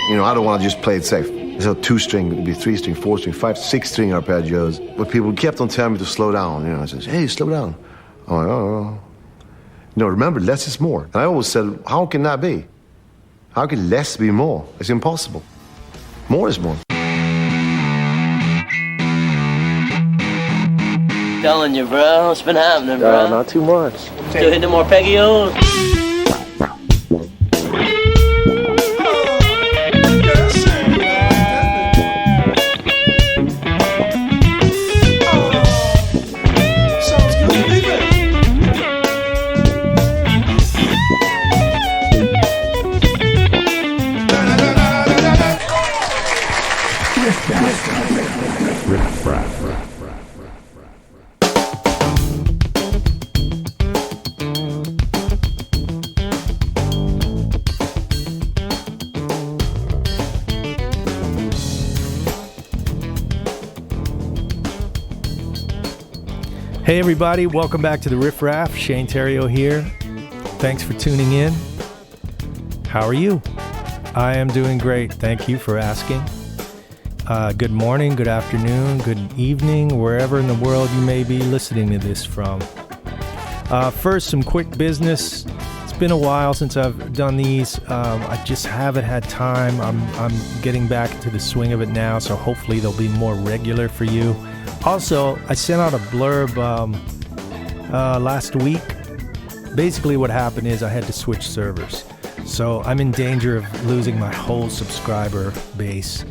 You know, I don't want to just play it safe. It's a 2-string, it could be 3-string, 4-string, 5, 6-string arpeggios. But people kept on telling me to slow down. You know, I said, hey, slow down. I'm like, oh. No, remember, less is more. And I always said, how can that be? How can less be more? It's impossible. More is more. Telling you, bro. What's been happening, bro? Not too much. Still hitting more arpeggios? Riff Raff. Hey everybody, welcome back to the Riff Raff. Shane Theriot here. Thanks for tuning in. How are you? I am doing great. Thank you for asking. Good morning, good afternoon, good evening, wherever in the world you may be listening to this from. First, some quick business. It's been a while since I've done these. I just haven't had time. I'm getting back to the swing of it now, so hopefully they'll be more regular for you. Also, I sent out a blurb last week. Basically what happened is I had to switch servers. So I'm in danger of losing my whole subscriber base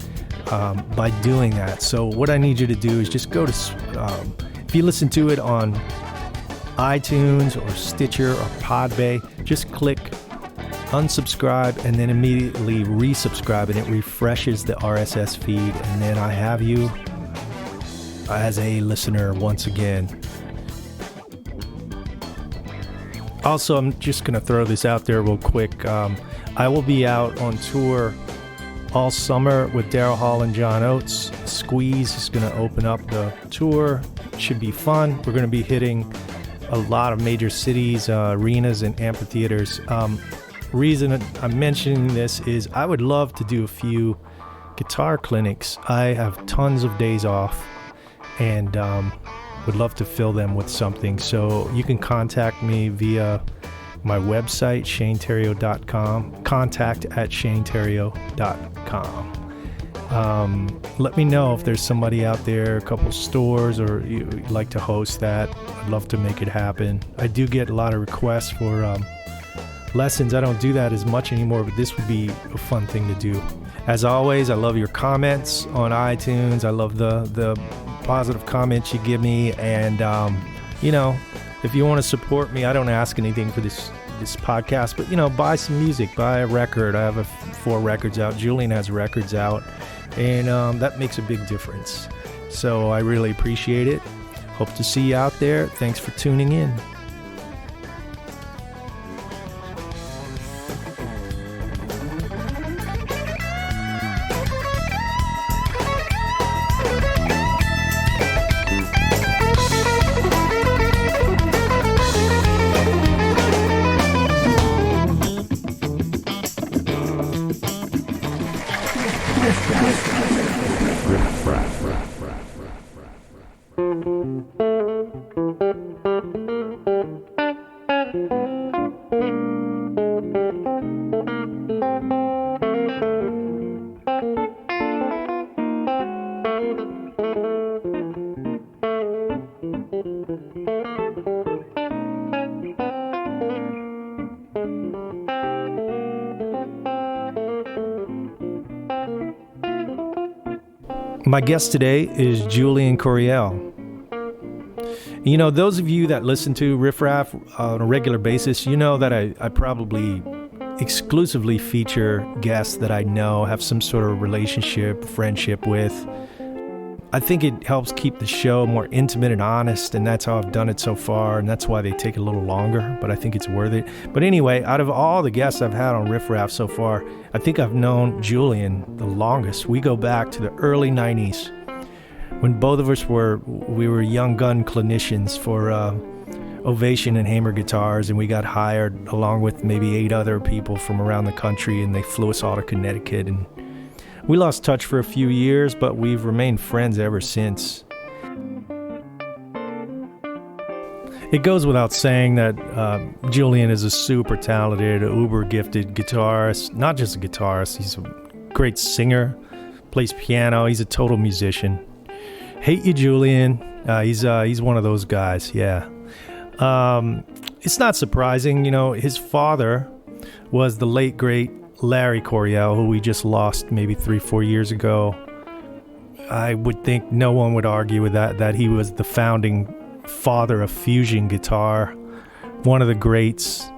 by doing that. So what I need you to do is just go to, if you listen to it on iTunes or Stitcher or Podbay, just click unsubscribe and then immediately resubscribe, and it refreshes the RSS feed, and then I have you as a listener once again. Also, I'm just going to throw this out there real quick. I will be out on tour all summer with Daryl Hall and John Oates. Squeeze is going to open up the tour. It should be fun. We're going to be hitting a lot of major cities, arenas, and amphitheaters. Reason I'm mentioning this is I would love to do a few guitar clinics. I have tons of days off and would love to fill them with something. So you can contact me via my website, shanetheriot.com, contact@shanetheriot.com. Let me know if there's somebody out there, a couple stores, or you'd like to host that. I'd love to make it happen. I do get a lot of requests for lessons. I don't do that as much anymore, but this would be a fun thing to do. As always, I love your comments on iTunes. I love the positive comments you give me, and you know, if you want to support me, I don't ask anything for this podcast, but you know, buy some music, buy a record. I have 4 records out. Julian has records out, and that makes a big difference. So I really appreciate it. Hope to see you out there. Thanks for tuning in. My guest today is Julian Coryell. You know, those of you that listen to Riff Raff on a regular basis, you know that I probably exclusively feature guests that I know, have some sort of relationship, friendship with. I think it helps keep the show more intimate and honest, and that's how I've done it so far, and that's why they take a little longer, but I think it's worth it. But anyway, out of all the guests I've had on Riff Raff so far, I think I've known Julian the longest. We go back to the early 90s when both of us were young gun clinicians for Ovation and Hamer Guitars, and we got hired along with maybe 8 other people from around the country, and they flew us all to Connecticut, and We lost touch for a few years, but we've remained friends ever since. It goes without saying that Julian is a super talented, uber gifted guitarist. Not just a guitarist, he's a great singer, plays piano, he's a total musician. Hate you, Julian. He's one of those guys, yeah. It's not surprising, you know, his father was the late, great Larry Coryell, who we just lost maybe 3-4 years ago. I would think no one would argue with that he was the founding father of fusion guitar, one of the greats.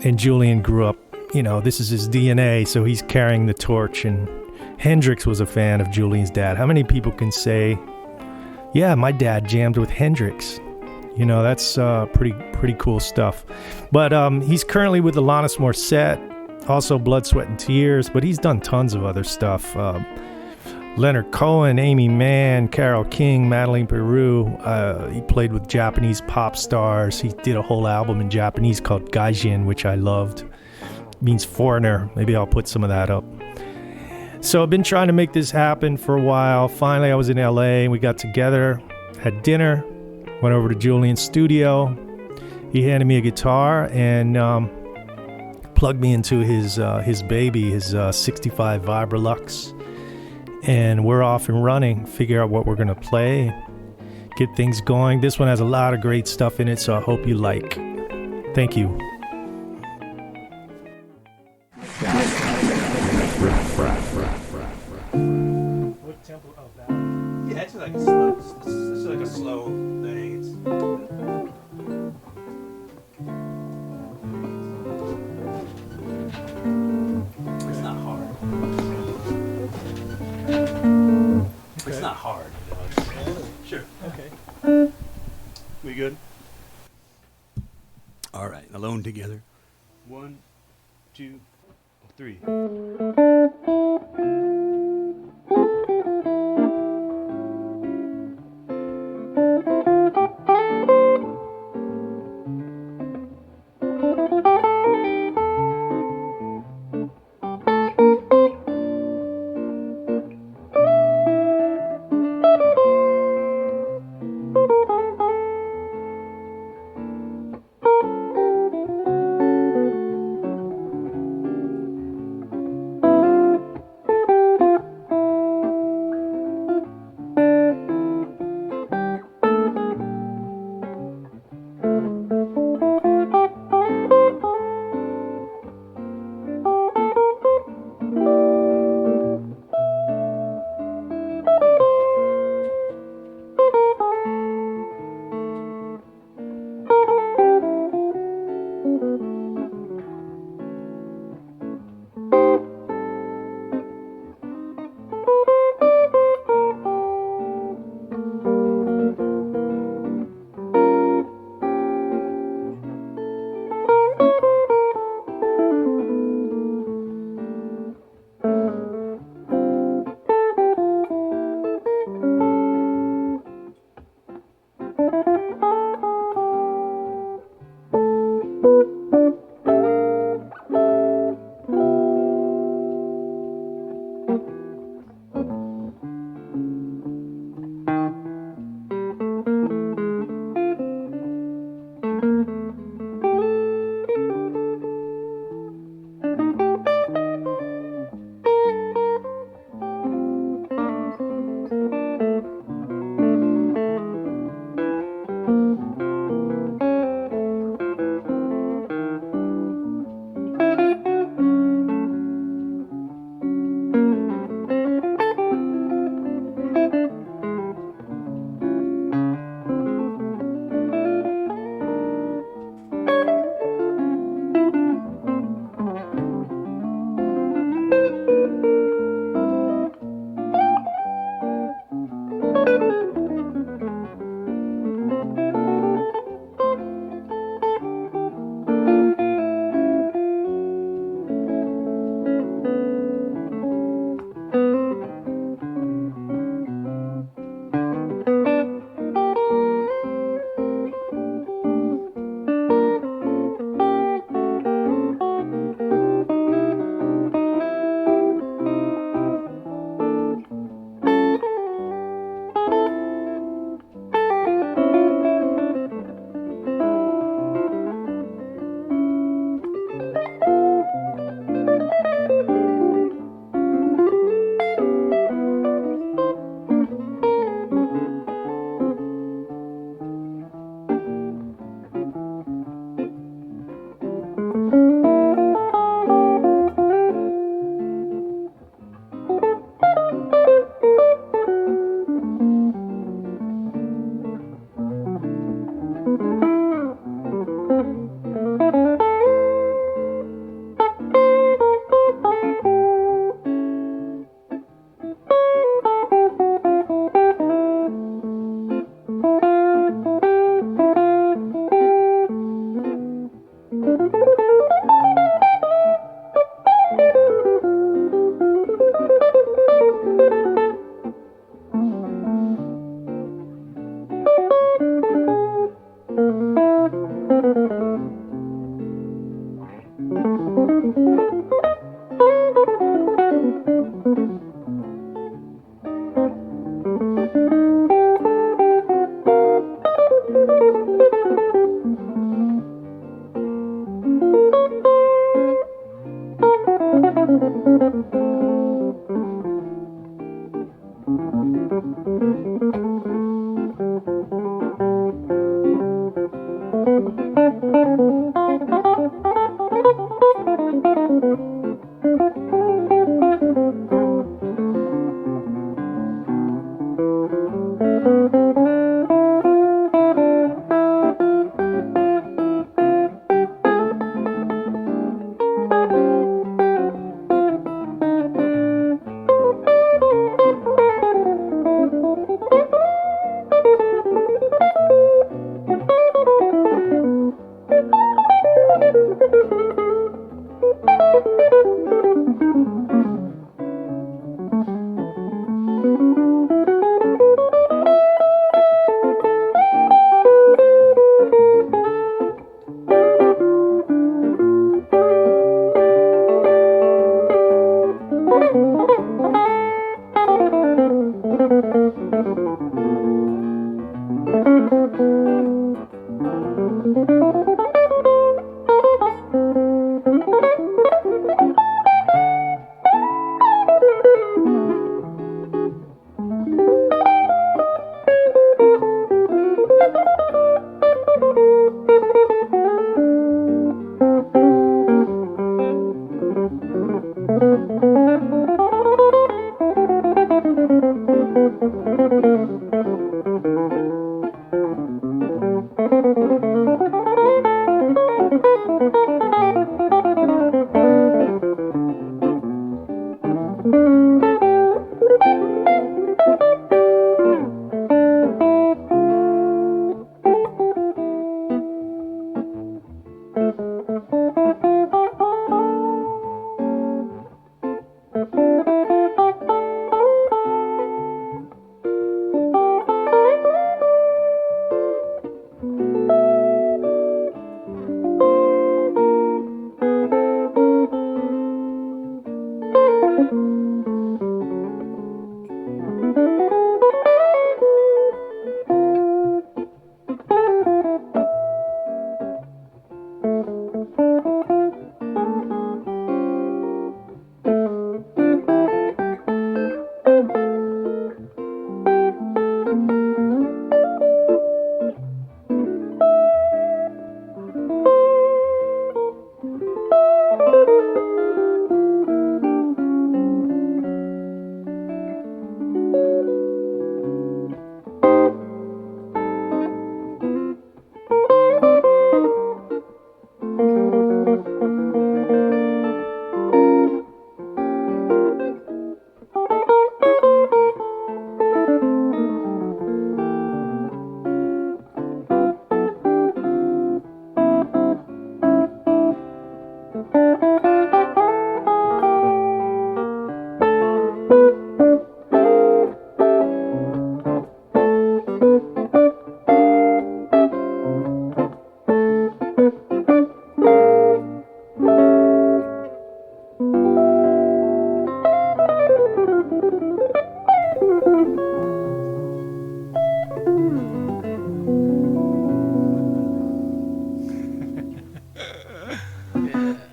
And Julian grew up, you know, this is his DNA, so he's carrying the torch. And Hendrix was a fan of Julian's dad. How many people can say, yeah, my dad jammed with Hendrix? You know, that's pretty cool stuff. But he's currently with Alanis Morisette, also Blood, Sweat, and Tears, but he's done tons of other stuff. Leonard Cohen, Amy Mann, Carole King, Madeleine Peru. He played with Japanese pop stars. He did a whole album in Japanese called Gaijin, which I loved. It means foreigner. Maybe I'll put some of that up. So I've been trying to make this happen for a while. Finally, I was in LA and we got together, had dinner, went over to Julian's studio. He handed me a guitar and plugged me into his baby, his 65 Vibralux. And we're off and running, figure out what we're going to play, get things going. This one has a lot of great stuff in it, so I hope you like. Thank you. What tempo? Oh, that. Yeah, it's like a slow thing. It's not hard. Okay. It's not hard. Sure. Okay. We good? All right, alone together. 1, 2, 3.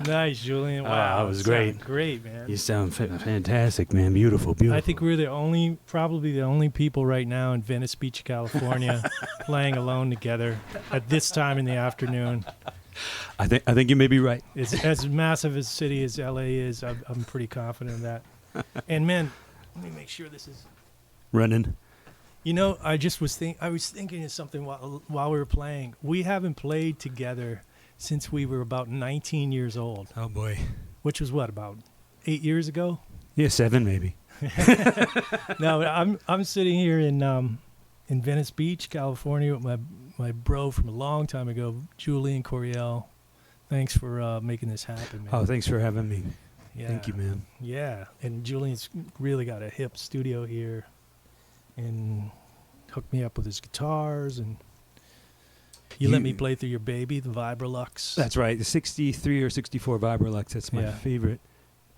Nice, Julian. Wow, that was great. Sounded great, man. You sound fantastic, man. Beautiful, beautiful. I think we're probably the only people right now in Venice Beach, California, playing alone together at this time in the afternoon. I think you may be right. It's as massive a city as LA is. I'm pretty confident of that. And man, let me make sure this is running. You know, I was thinking of something while we were playing. We haven't played together since we were about 19 years old. Oh boy. Which was what, about 8 years ago? Yeah, 7 maybe. No, I'm sitting here in Venice Beach, California, with my bro from a long time ago, Julian Coryell. Thanks for making this happen, man. Oh, thanks for having me. Yeah. Thank you, man. Yeah, and Julian's really got a hip studio here, and hooked me up with his guitars, and you let me play through your baby, the Vibrolux. That's right, the 63 or 64 Vibrolux. That's my favorite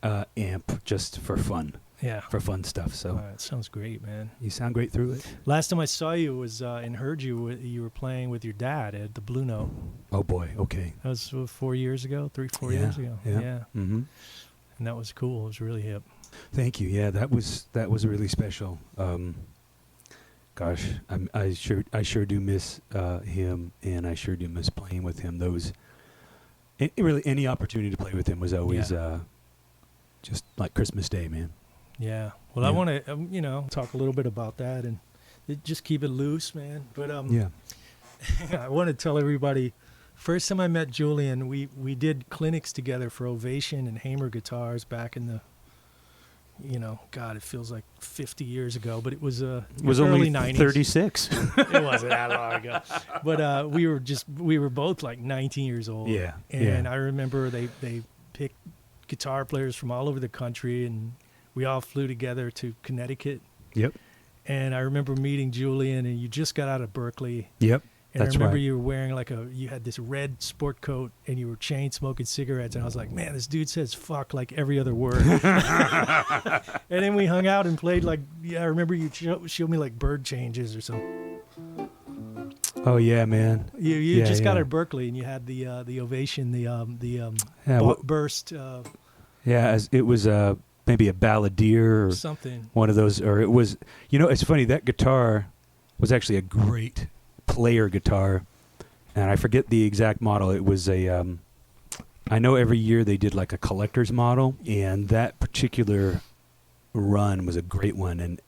amp, just for fun. Yeah. For fun stuff. So it sounds great, man. You sound great through it. Last time I saw you was and heard you, you were playing with your dad at the Blue Note. Oh boy, okay. That was 4 years ago, 4 years ago. Yeah. Mm-hmm. And that was cool. It was really hip. Thank you. Yeah, that was really special. Gosh, I sure do miss him, and I sure do miss playing with him. Really any opportunity to play with him was always just like Christmas Day, man. Yeah. Well, I want to talk a little bit about that and just keep it loose, man. But I want to tell everybody. First time I met Julian, we did clinics together for Ovation and Hamer guitars back in the, God, it feels like 50 years ago, but it was early only 90s. 36. It wasn't that long ago. But we were both like 19 years old. Yeah. And I remember they picked guitar players from all over the country, and we all flew together to Connecticut. Yep. And I remember meeting Julian, and you just got out of Berkeley. Yep. And That's I remember right. you were wearing you had this red sport coat, and you were chain smoking cigarettes. And I was like, man, this dude says fuck like every other word. And then we hung out and played I remember you showed me like bird changes or something. Oh yeah, man. You just got out of Berkeley, and you had the ovation, burst. It was maybe a balladeer or Something. one of those, or it was. It's funny, that guitar was actually a great player guitar, and I forget the exact model. It was I know every year they did like a collector's model, and that particular run was a great one, and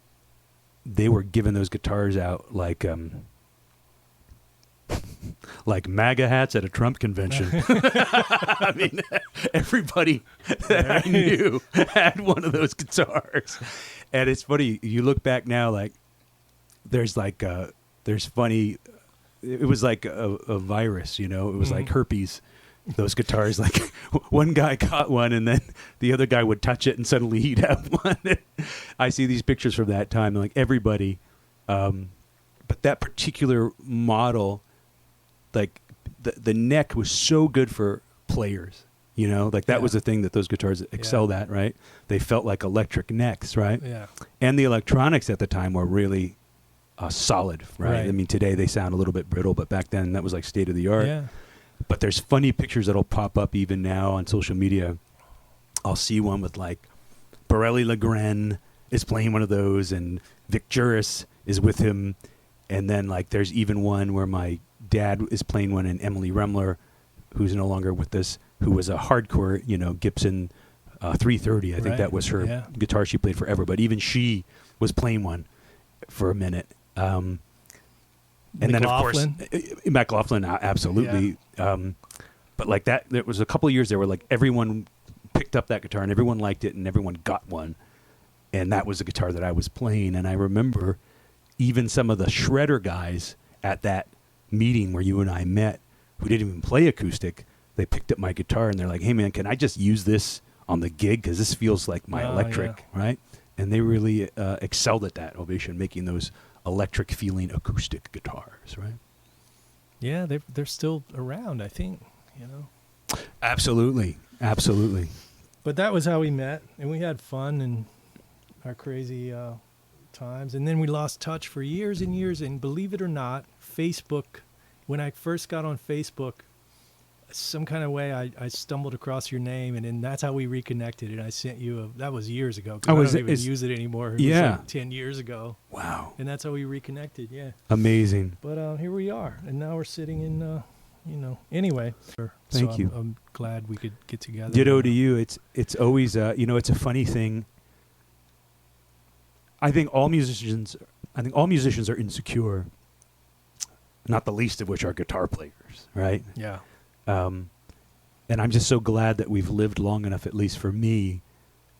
they were giving those guitars out like MAGA hats at a Trump convention. I mean, everybody that I knew had one of those guitars. And it's funny, you look back now, like, there's funny, it was like a virus, it was like herpes, those guitars. Like, one guy caught one, and then the other guy would touch it, and suddenly he'd have one. I see these pictures from that time, like, everybody. But that particular model, like the neck was so good for players, like that was the thing that those guitars excelled at, right? They felt like electric necks, right? Yeah. And the electronics at the time were really solid, right? I mean, today they sound a little bit brittle, but back then that was like state of the art. Yeah. But there's funny pictures that'll pop up even now on social media. I'll see one with like Borelli Legren is playing one of those, and Vic Juris is with him. And then like there's even one where my dad is playing one, and Emily Remler, who's no longer with us, who was a hardcore, Gibson 330. I think that was her guitar she played forever. But even she was playing one for a minute. And then, of course, McLaughlin, absolutely. Yeah. But like that, there was a couple of years there where like everyone picked up that guitar and everyone liked it and everyone got one. And that was the guitar that I was playing. And I remember even some of the shredder guys at that meeting where you and I met, who didn't even play acoustic, they picked up my guitar and they're like, hey man, can I just use this on the gig? Because this feels like my electric, right? And they really excelled at that, Ovation, making those electric feeling acoustic guitars, right? Yeah, they're still around, I think, Absolutely. But that was how we met, and we had fun and our crazy times. And then we lost touch for years and years. And believe it or not, Facebook, when I first got on Facebook, some kind of way I stumbled across your name, and then that's how we reconnected. And I sent you that was years ago. I don't even use it anymore. It was like 10 years ago. Wow. And that's how we reconnected. Yeah. Amazing. But here we are, and now we're sitting in. Anyway. Thank you. I'm glad we could get together. Ditto to you. It's always it's a funny thing. I think all musicians are insecure, not the least of which are guitar players, right? Yeah. And I'm just so glad that we've lived long enough, at least for me,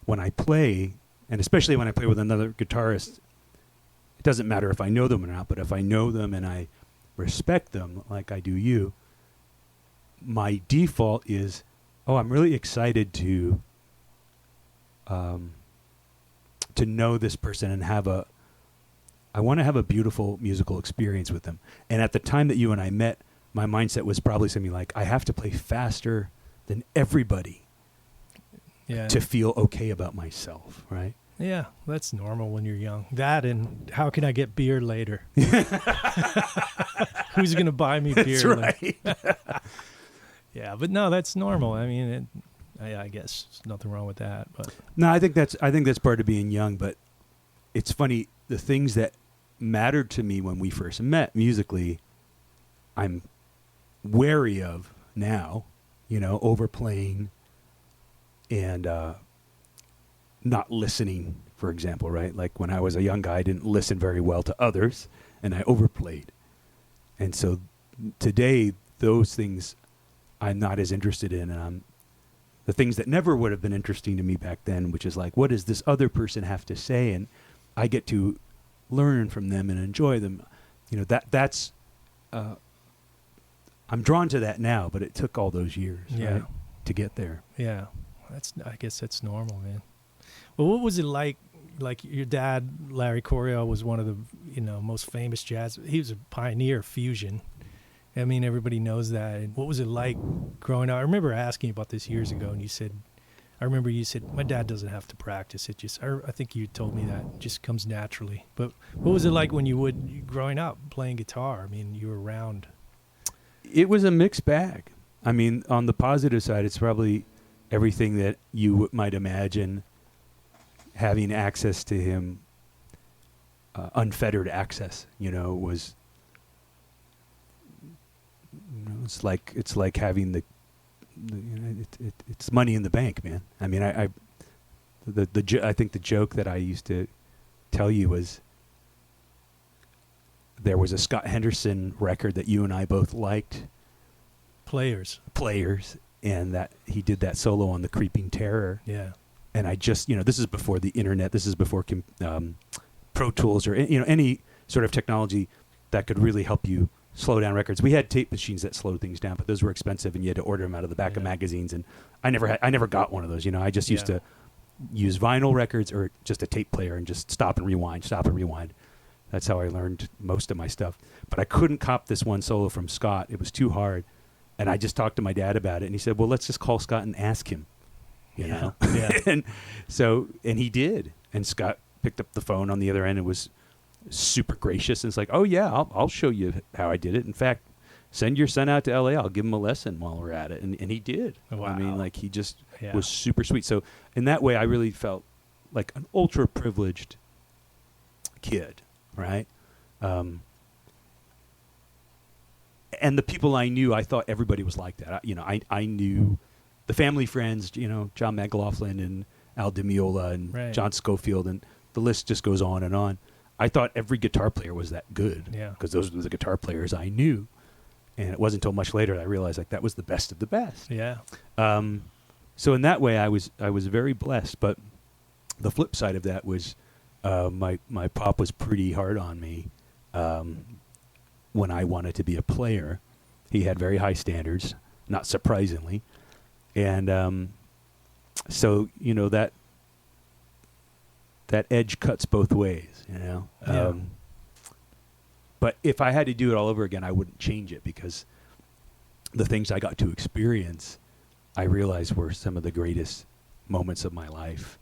when I play, and especially when I play with another guitarist, it doesn't matter if I know them or not, but if I know them and I respect them like I do you, my default is, I'm really excited to know this person and I want to have a beautiful musical experience with them. And at the time that you and I met, my mindset was probably something like, I have to play faster than everybody to feel okay about myself, right? Yeah, that's normal when you're young. That and how can I get beer later? Who's going to buy me beer? That's right. Yeah, but no, that's normal. I mean, I guess there's nothing wrong with that. But no, I think that's part of being young. But it's funny, the things that mattered to me when we first met musically, I'm wary of now. Overplaying and not listening, for example, right? Like when I was a young guy, I didn't listen very well to others, and I overplayed. And so today, those things I'm not as interested in, and the things that never would have been interesting to me back then, which is like, what does this other person have to say? And I get to learn from them and enjoy them. That's I'm drawn to that now, but it took all those years, right, to get there. Yeah, I guess that's normal, man. Well, what was it like? Like your dad, Larry Coryell, was one of the most famous jazz. He was a pioneer of fusion. I mean, everybody knows that. And what was it like growing up? I remember asking you about this years ago, and you said, my dad doesn't have to practice. It just, I think you told me that it just comes naturally. But what was it like when growing up, playing guitar? I mean, you were around. It was a mixed bag. I mean, on the positive side, it's probably everything that you might imagine. Having access to him, unfettered access, was. It's like having it's money in the bank, man. I mean, I think the joke that I used to tell you was there was a Scott Henderson record that you and I both liked. Players, and that he did that solo on the Creeping Terror. Yeah. And I just, this is before the internet. This is before Pro Tools or any sort of technology that could really help you slow down records. We had tape machines that slowed things down, but those were expensive, and you had to order them out of the back of magazines. And I never got one of those. I just used to use vinyl records or just a tape player and just stop and rewind. That's how I learned most of my stuff. But I couldn't cop this one solo from Scott. It was too hard. And I just talked to my dad about it, and he said, "Well, let's just call Scott and ask him." Yeah. and he did. And Scott picked up the phone on the other end and was super gracious. And it's like, "Oh yeah, I'll show you how I did it. In fact, send your son out to LA. I'll give him a lesson while we're at it." And he did. Wow. I mean, like, he just was super sweet. So in that way, I really felt like an ultra privileged kid, right? And the people I knew, I thought everybody was like that. I knew the family friends, John McLaughlin and Al DiMeola and John Schofield, and the list just goes on and on. I thought every guitar player was that good, because those were the guitar players I knew. And it wasn't until much later that I realized like that was the best of the best. Yeah. So in that way, I was very blessed. But the flip side of that was my pop was pretty hard on me when I wanted to be a player. He had very high standards, not surprisingly. And so, that edge cuts both ways, But if I had to do it all over again, I wouldn't change it, because the things I got to experience, I realized were some of the greatest moments of my life.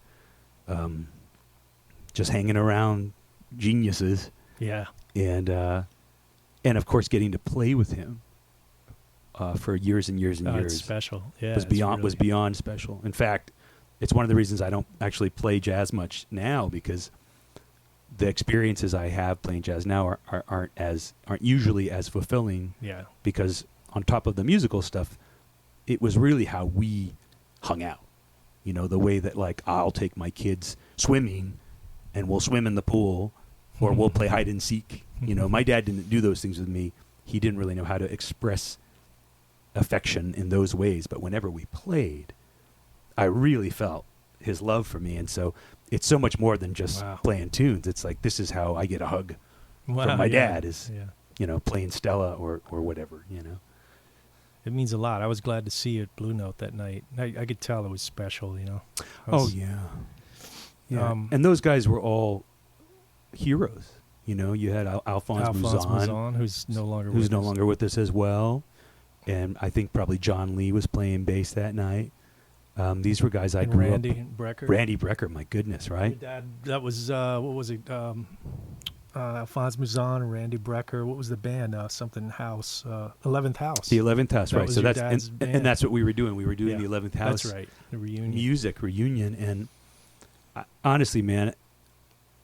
Just hanging around geniuses. Yeah. And of course, getting to play with him for years and years and years. It's special. Yeah. Was beyond special. In fact, it's one of the reasons I don't actually play jazz much now, because the experiences I have playing jazz now aren't usually as fulfilling. Yeah. Because on top of the musical stuff, it was really how we hung out. The way that, like, I'll take my kids swimming and we'll swim in the pool, or we'll play hide and seek. My dad didn't do those things with me. He didn't really know how to express affection in those ways. But whenever we played, I really felt his love for me. And so it's so much more than just playing tunes. It's like, this is how I get a hug from my dad is, playing Stella or whatever, It means a lot. I was glad to see you at Blue Note that night. I could tell it was special, Yeah. And those guys were all heroes. You had Alphonse Mouzon, who's no longer with us as well. And I think probably John Lee was playing bass that night. These were guys I grew up. Randy Brecker, my goodness, right? Dad, that was what was it? Alphonse Mouzon, Randy Brecker. What was the band? Something House, 11th House. The 11th House, right? So that's and that's what we were doing. We were doing the 11th House. That's right. The reunion. Music reunion, and honestly, man,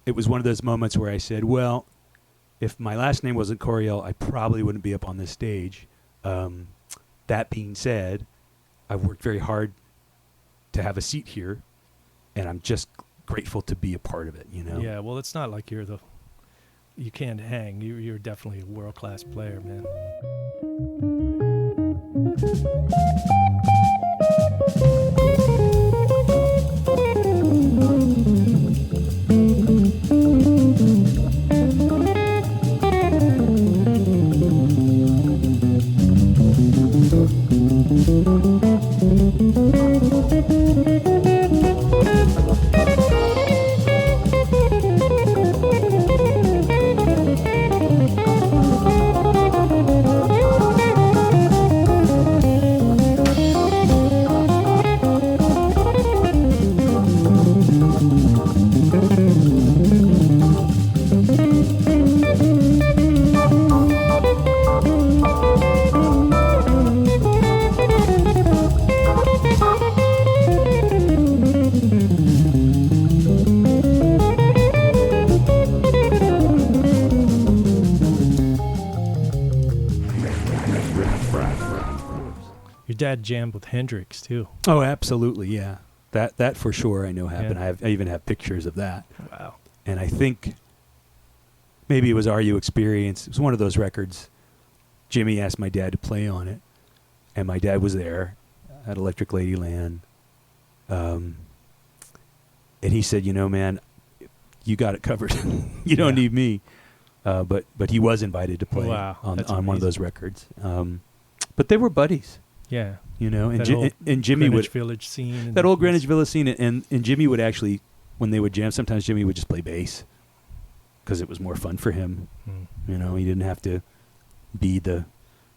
it was one of those moments where I said, well, if my last name wasn't Coryell, I probably wouldn't be up on this stage. That being said, I've worked very hard to have a seat here, and I'm just grateful to be a part of it, Yeah, well, it's not like you can't hang. You're definitely a world-class player, man. dad jammed with Hendrix too. Oh, absolutely, yeah. That for sure I know happened. Yeah. I even have pictures of that. Wow. And I think maybe it was RU Experience. It was one of those records. Jimmy asked my dad to play on it, and my dad was there at Electric Ladyland. And he said, you know, man, you got it covered. You don't need me. But he was invited to play on one of those records. But they were buddies. Yeah. You know, and Greenwich Jimmy would Village scene. that old Greenwich Village scene, and Jimmy would actually, when they would jam, sometimes Jimmy would just play bass because it was more fun for him. You know, he didn't have to be the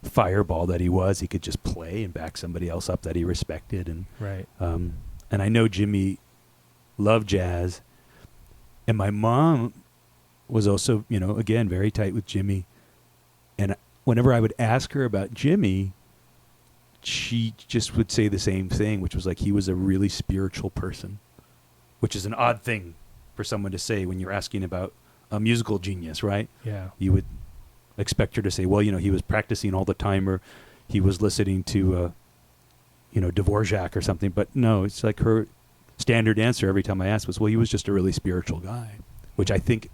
fireball that he was. He could just play and back somebody else up that he respected. And right. And I know Jimmy loved jazz, and my mom was also, you know, again, very tight with Jimmy. And whenever I would ask her about Jimmy, she just would say the same thing, which was like he was a really spiritual person, which is an odd thing for someone to say when you're asking about a musical genius, right? Yeah. You would expect her to say, well, you know, he was practicing all the time, or he was listening to, you know, Dvorak or something. But no, it's like her standard answer every time I asked was, well, he was just a really spiritual guy, which I think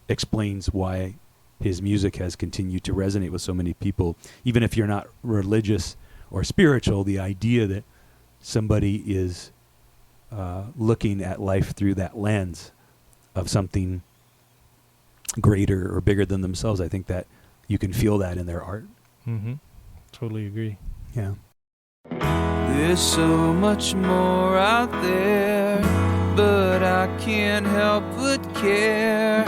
explains why his music has continued to resonate with so many people. Even if you're not religious or spiritual, the idea that somebody is looking at life through that lens of something greater or bigger than themselves, I think that you can feel that in their art. Mm-hmm. Totally agree. Yeah. There's so much more out there, but I can't help but care.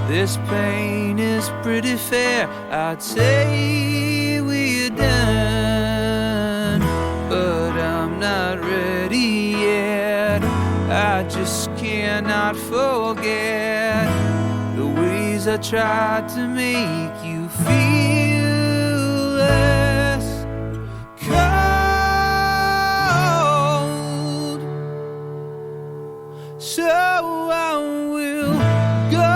This pain is pretty fair. I'd say we're done, but I'm not ready yet. I just cannot forget the ways I tried to make you feel less cold. So I will go,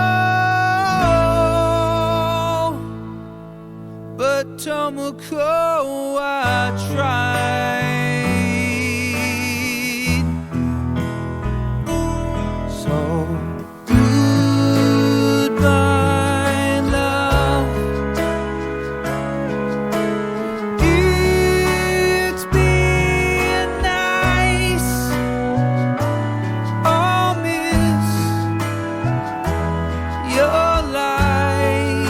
but Tomoko, I tried. So goodbye, love. It's been nice. I'll miss your light.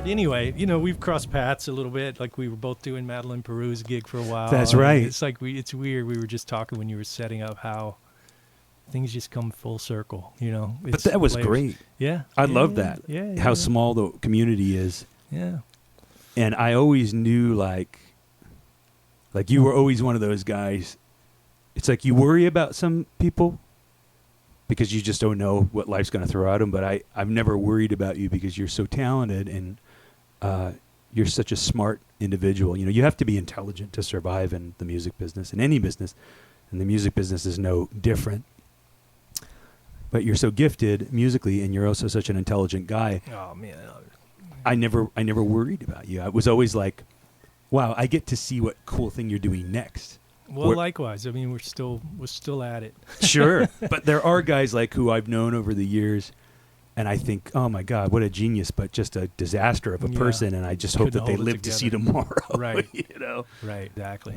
Anyway, you know, we've crossed paths a little bit. Like we were both doing Madeline Peru's gig for a while. That's right. It's like it's weird. We were just talking when you were setting up how things just come full circle, you know. But that was great. Yeah. I love that. Yeah. How small the community is. Yeah. And I always knew, like you were always one of those guys. It's like you worry about some people because you just don't know what life's going to throw at them. But I've never worried about you because you're so talented and you're such a smart individual. You know, you have to be intelligent to survive in the music business, in any business. And the music business is no different. But you're so gifted musically, and you're also such an intelligent guy. Oh man. I never worried about you. I was always like, wow, I get to see what cool thing you're doing next. Well, likewise. I mean, we're still at it. Sure. But there are guys like who I've known over the years, and I think, oh my God, what a genius, but just a disaster of a person, and I just hope that they live to see tomorrow. Right. You know? Right, exactly.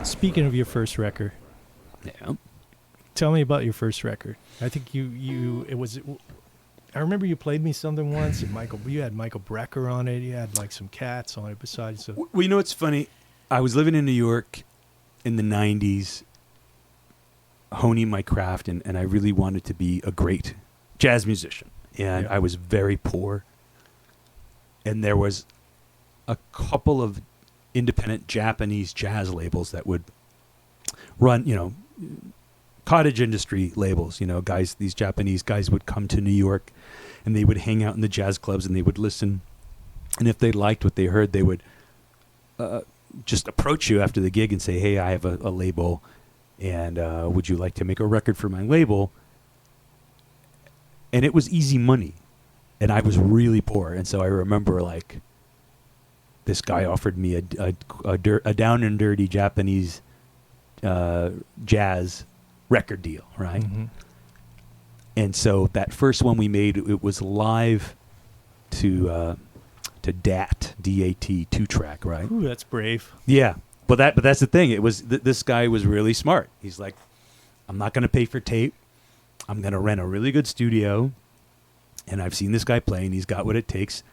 Speaking of your first record, Yeah. tell me about your first record. I think it was I remember you played me something once, and you had Michael Brecker on it. You had like some cats on it besides. Well, you know what's funny? I was living in New York in the 90s, honing my craft, and I really wanted to be a great jazz musician. And I was very poor. And there was a couple of independent Japanese jazz labels that would run, cottage industry labels. These Japanese guys would come to New York and they would hang out in the jazz clubs and they would listen. And if they liked what they heard, they would just approach you after the gig and say, hey, I have a label, and would you like to make a record for my label? And it was easy money, and I was really poor. And so I remember, like, this guy offered me a down and dirty Japanese jazz record deal, right? Mm-hmm. And so that first one we made, it was live to DAT, D-A-T, 2-track, right? Ooh, that's brave. Yeah, but that's the thing. It was this guy was really smart. He's like, I'm not going to pay for tape. I'm going to rent a really good studio, and I've seen this guy play, and he's got what it takes,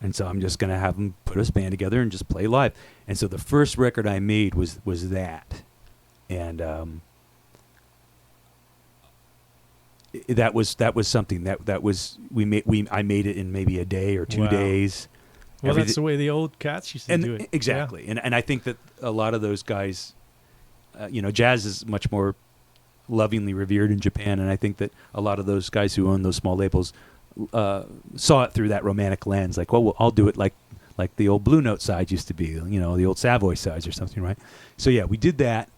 and so I'm just going to have him put his band together and just play live. And so the first record I made was that, and that was something that was I made it in maybe a day or 2 days. Well, that's the way the old cats used to do it. Exactly. Yeah. And I think that a lot of those guys, jazz is much more lovingly revered in Japan, and I think that a lot of those guys who own those small labels saw it through that romantic lens, like, well, I'll do it like the old Blue Note sides used to be, the old Savoy sides or something, right? So yeah, we did that,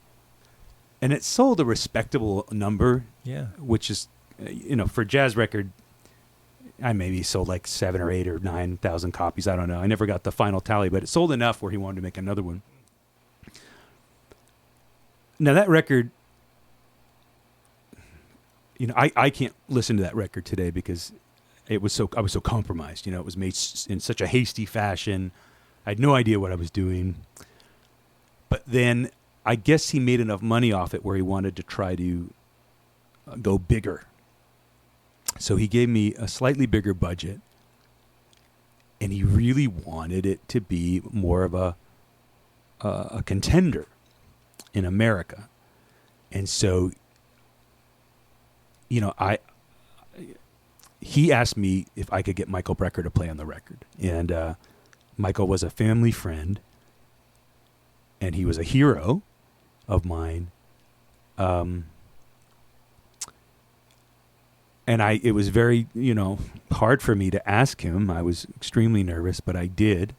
and it sold a respectable number, which is, for a jazz record, I maybe sold like 7 or 8 or 9,000 copies. I don't know. I never got the final tally, but it sold enough where he wanted to make another one. Now that record, I can't listen to that record today because I was so compromised. It was made in such a hasty fashion. I had no idea what I was doing. But then I guess he made enough money off it where he wanted to try to go bigger. So he gave me a slightly bigger budget, and he really wanted it to be more of a contender in America. And so, he asked me if I could get Michael Brecker to play on the record. And Michael was a family friend, and he was a hero of mine. And it was very, hard for me to ask him. I was extremely nervous, but I did.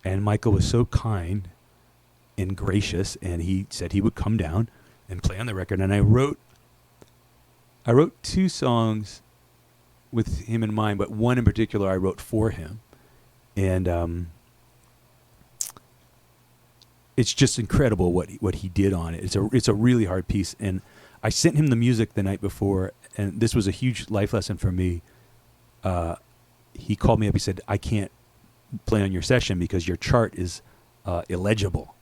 And Michael was so kind and gracious, and he said he would come down and play on the record. And I wrote 2 songs with him in mind, but one in particular I wrote for him. And it's just incredible what he did on it. It's a really hard piece, and I sent him the music the night before, and this was a huge life lesson for me. He called me up. He said, I can't play on your session because your chart is illegible.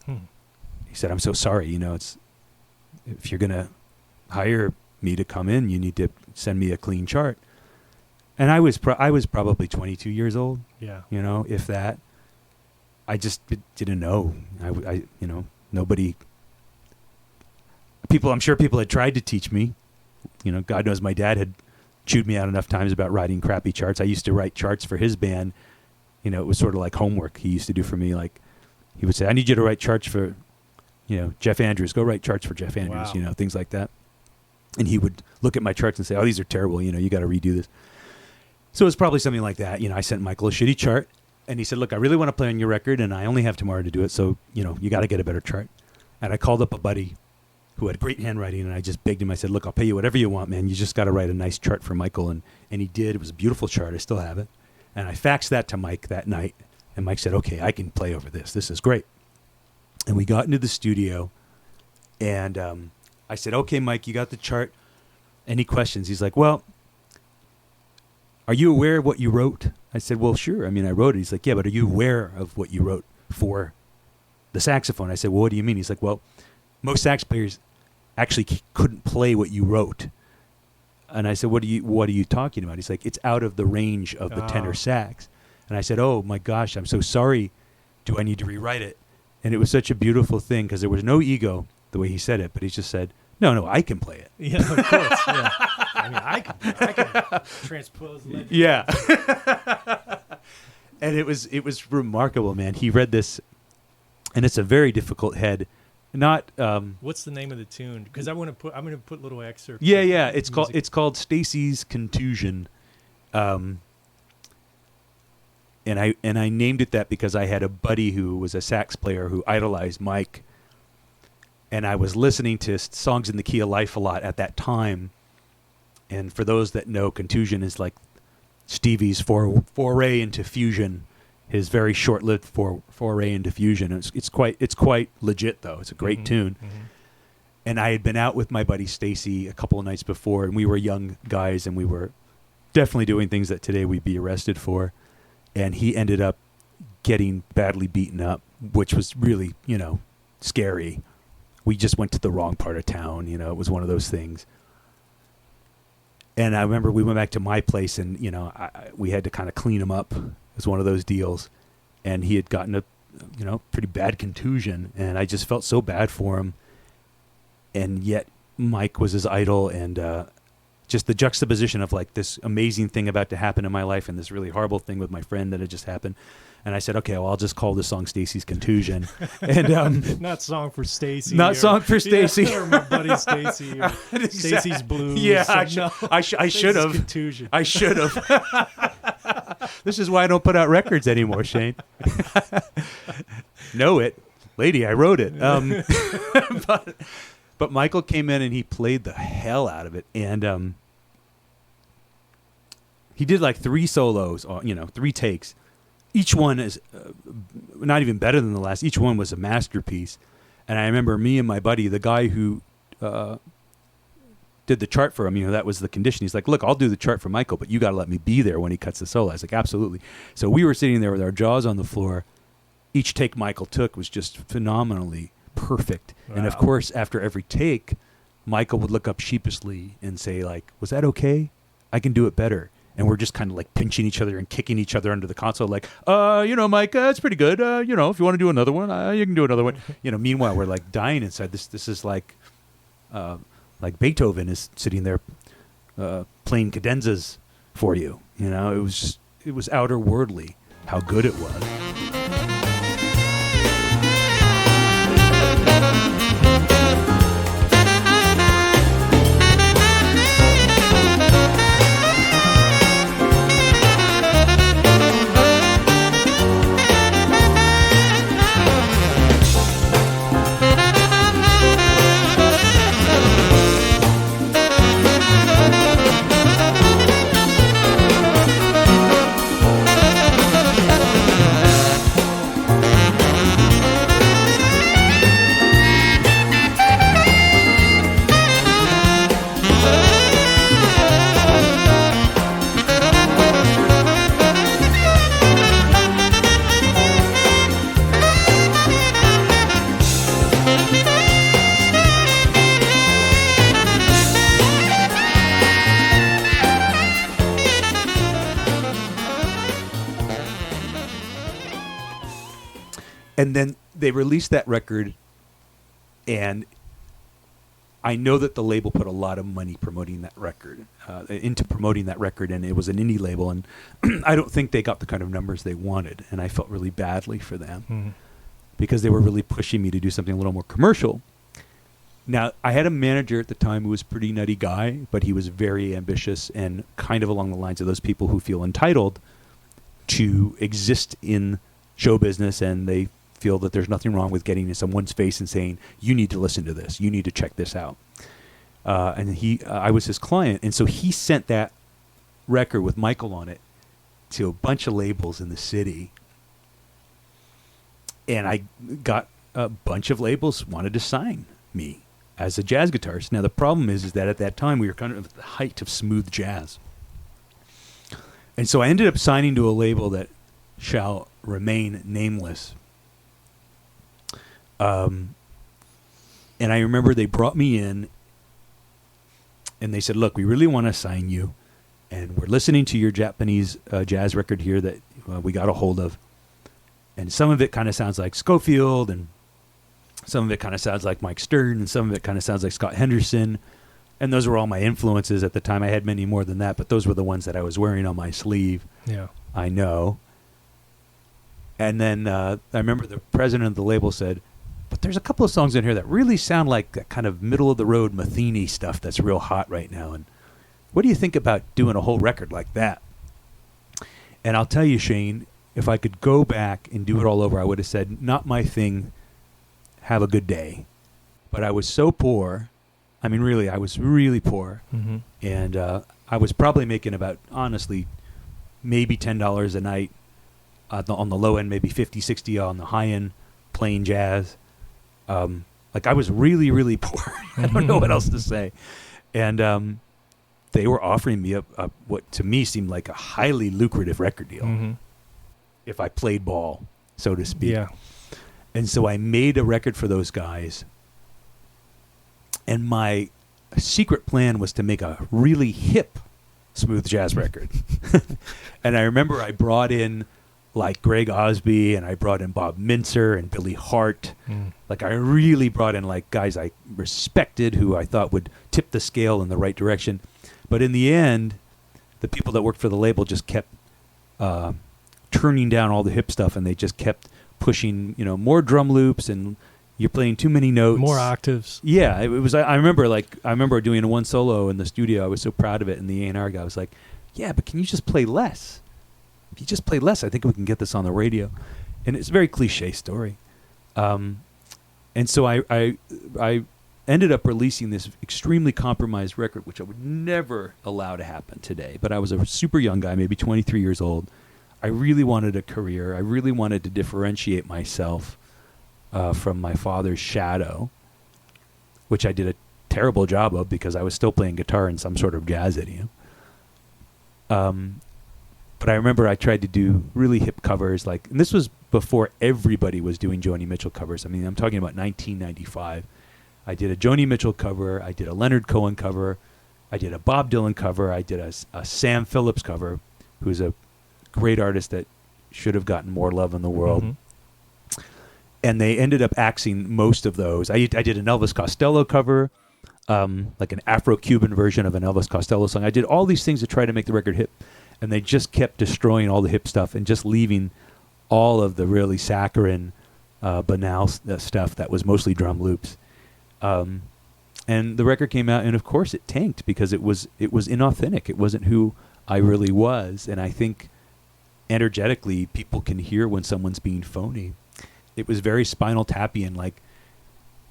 He said, I'm so sorry. If you're going to hire me to come in, you need to send me a clean chart. And I was probably 22 years old. Yeah. If that. I just didn't know. I nobody... I'm sure people had tried to teach me. God knows my dad had chewed me out enough times about writing crappy charts. I used to write charts for his band. It was sort of like homework he used to do for me. Like, he would say, I need you to write charts for, Jeff Andrews. Go write charts for Jeff Andrews, wow. Things like that. And he would look at my charts and say, oh, these are terrible. You got to redo this. So it was probably something like that. I sent Michael a shitty chart, and he said, look, I really want to play on your record, and I only have tomorrow to do it. So, you got to get a better chart. And I called up a buddy who had great handwriting, and I just begged him. I said, look, I'll pay you whatever you want, man. You just got to write a nice chart for Michael. And he did. It was a beautiful chart. I still have it. And I faxed that to Mike that night, and Mike said, okay, I can play over this. This is great. And we got into the studio, and I said, okay, Mike, you got the chart. Any questions? He's like, well, are you aware of what you wrote? I said, well, sure. I mean, I wrote it. He's like, yeah, but are you aware of what you wrote for the saxophone? I said, well, what do you mean? He's like, well, most sax players actually couldn't play what you wrote And I said, what are you talking about? He's like, it's out of the range of the tenor sax. And I said, oh my gosh, I'm so sorry. Do I need to rewrite it? And it was such a beautiful thing because there was no ego the way he said it, but he just said, no, I can play it. Yeah, of course. Yeah. I mean, I can transpose. Yeah. And it was remarkable, man. He read this, and it's a very difficult head. Not what's the name of the tune? Because I'm gonna put little excerpts. Yeah. It's called Stacy's Contusion, and I named it that because I had a buddy who was a sax player who idolized Mike, and I was listening to songs in the key of life a lot at that time. And for those that know, Contusion is like Stevie's foray into fusion. His very short-lived foray into fusion. It's quite legit though. It's a great tune. Mm-hmm. And I had been out with my buddy Stacy a couple of nights before, and we were young guys, and we were definitely doing things that today we'd be arrested for. And he ended up getting badly beaten up, which was really, scary. We just went to the wrong part of town. It was one of those things. And I remember we went back to my place, and we had to kind of clean him up. It was one of those deals, and he had gotten a pretty bad contusion, and I just felt so bad for him. And yet Mike was his idol, and just the juxtaposition of like this amazing thing about to happen in my life and this really horrible thing with my friend that had just happened. And I said, okay, well, I'll just call this song Stacy's Contusion. And not Song for Stacy. Not Song for Stacy. Or my buddy Stacy. Or Stacy's Blues. Yeah, I should have. Contusion. I should have. This is why I don't put out records anymore, Shane. Know it. Lady, I wrote it. But Michael came in and he played the hell out of it. And he did like 3 solos, 3 takes. Each one is not even better than the last. Each one was a masterpiece. And I remember me and my buddy, the guy who did the chart for him, that was the condition. He's like, look, I'll do the chart for Michael, but you got to let me be there when he cuts the solo. I was like, absolutely. So we were sitting there with our jaws on the floor. Each take Michael took was just phenomenally perfect. Wow. And of course, after every take, Michael would look up sheepishly and say, like, was that okay? I can do it better. And we're just kind of like pinching each other and kicking each other under the console, like, Mike, it's pretty good. If you want to do another one, you can do another one. Meanwhile, we're like dying inside. This is like Beethoven is sitting there playing cadenzas for you. It was outer worldly how good it was. And then they released that record, and I know that the label put a lot of money promoting that record, and it was an indie label, and I don't think they got the kind of numbers they wanted, and I felt really badly for them because they were really pushing me to do something a little more commercial. Now, I had a manager at the time who was a pretty nutty guy, but he was very ambitious and kind of along the lines of those people who feel entitled to exist in show business, and they feel that there's nothing wrong with getting in someone's face and saying, you need to listen to this, you need to check this out. And I was his client, and so he sent that record with Michael on it to a bunch of labels in the city. And I got a bunch of labels wanted to sign me as a jazz guitarist. Now the problem is that at that time we were kind of at the height of smooth jazz. And so I ended up signing to a label that shall remain nameless. And I remember they brought me in, and they said, look, we really want to sign you, and we're listening to your Japanese jazz record here that we got a hold of, and some of it kind of sounds like Scofield, and some of it kind of sounds like Mike Stern, and some of it kind of sounds like Scott Henderson, and those were all my influences at the time. I had many more than that, but those were the ones that I was wearing on my sleeve. Yeah. I know. And then I remember the president of the label said, but there's a couple of songs in here that really sound like that kind of middle-of-the-road Matheny stuff that's real hot right now. And what do you think about doing a whole record like that? And I'll tell you, Shane, if I could go back and do it all over, I would have said, not my thing, have a good day. But I was so poor. I mean, really, I was really poor. Mm-hmm. And I was probably making about, honestly, maybe $10 a night on the low end, maybe 50, 60 on the high end, playing jazz. Like I was really, really poor. I don't know what else to say. And they were offering me a what to me seemed like a highly lucrative record deal if I played ball, so to speak. Yeah. And so I made a record for those guys. And my secret plan was to make a really hip smooth jazz record. And I remember I brought in like Greg Osby, and I brought in Bob Mintzer and Billy Hart. Like I really brought in like guys I respected who I thought would tip the scale in the right direction. But in the end, the people that worked for the label just kept turning down all the hip stuff, and they just kept pushing, more drum loops, and you're playing too many notes. More octaves. Yeah, it was. I remember doing one solo in the studio. I was so proud of it, and the A&R guy was like, "Yeah, but can you just play less? If you just play less, I think we can get this on the radio." And it's a very cliche story. And so I ended up releasing this extremely compromised record, which I would never allow to happen today. But I was a super young guy, maybe 23 years old. I really wanted a career. I really wanted to differentiate myself from my father's shadow, which I did a terrible job of because I was still playing guitar in some sort of jazz idiom. But I remember I tried to do really hip covers, and this was before everybody was doing Joni Mitchell covers. I mean, I'm talking about 1995. I did a Joni Mitchell cover. I did a Leonard Cohen cover. I did a Bob Dylan cover. I did a Sam Phillips cover, who's a great artist that should have gotten more love in the world. And they ended up axing most of those. I did an Elvis Costello cover, like an Afro-Cuban version of an Elvis Costello song. I did all these things to try to make the record hip. And they just kept destroying all the hip stuff and just leaving all of the really saccharine, banal stuff that was mostly drum loops. And the record came out, and of course it tanked because it was inauthentic. It wasn't who I really was. And I think energetically people can hear when someone's being phony. It was very Spinal Tapian. Like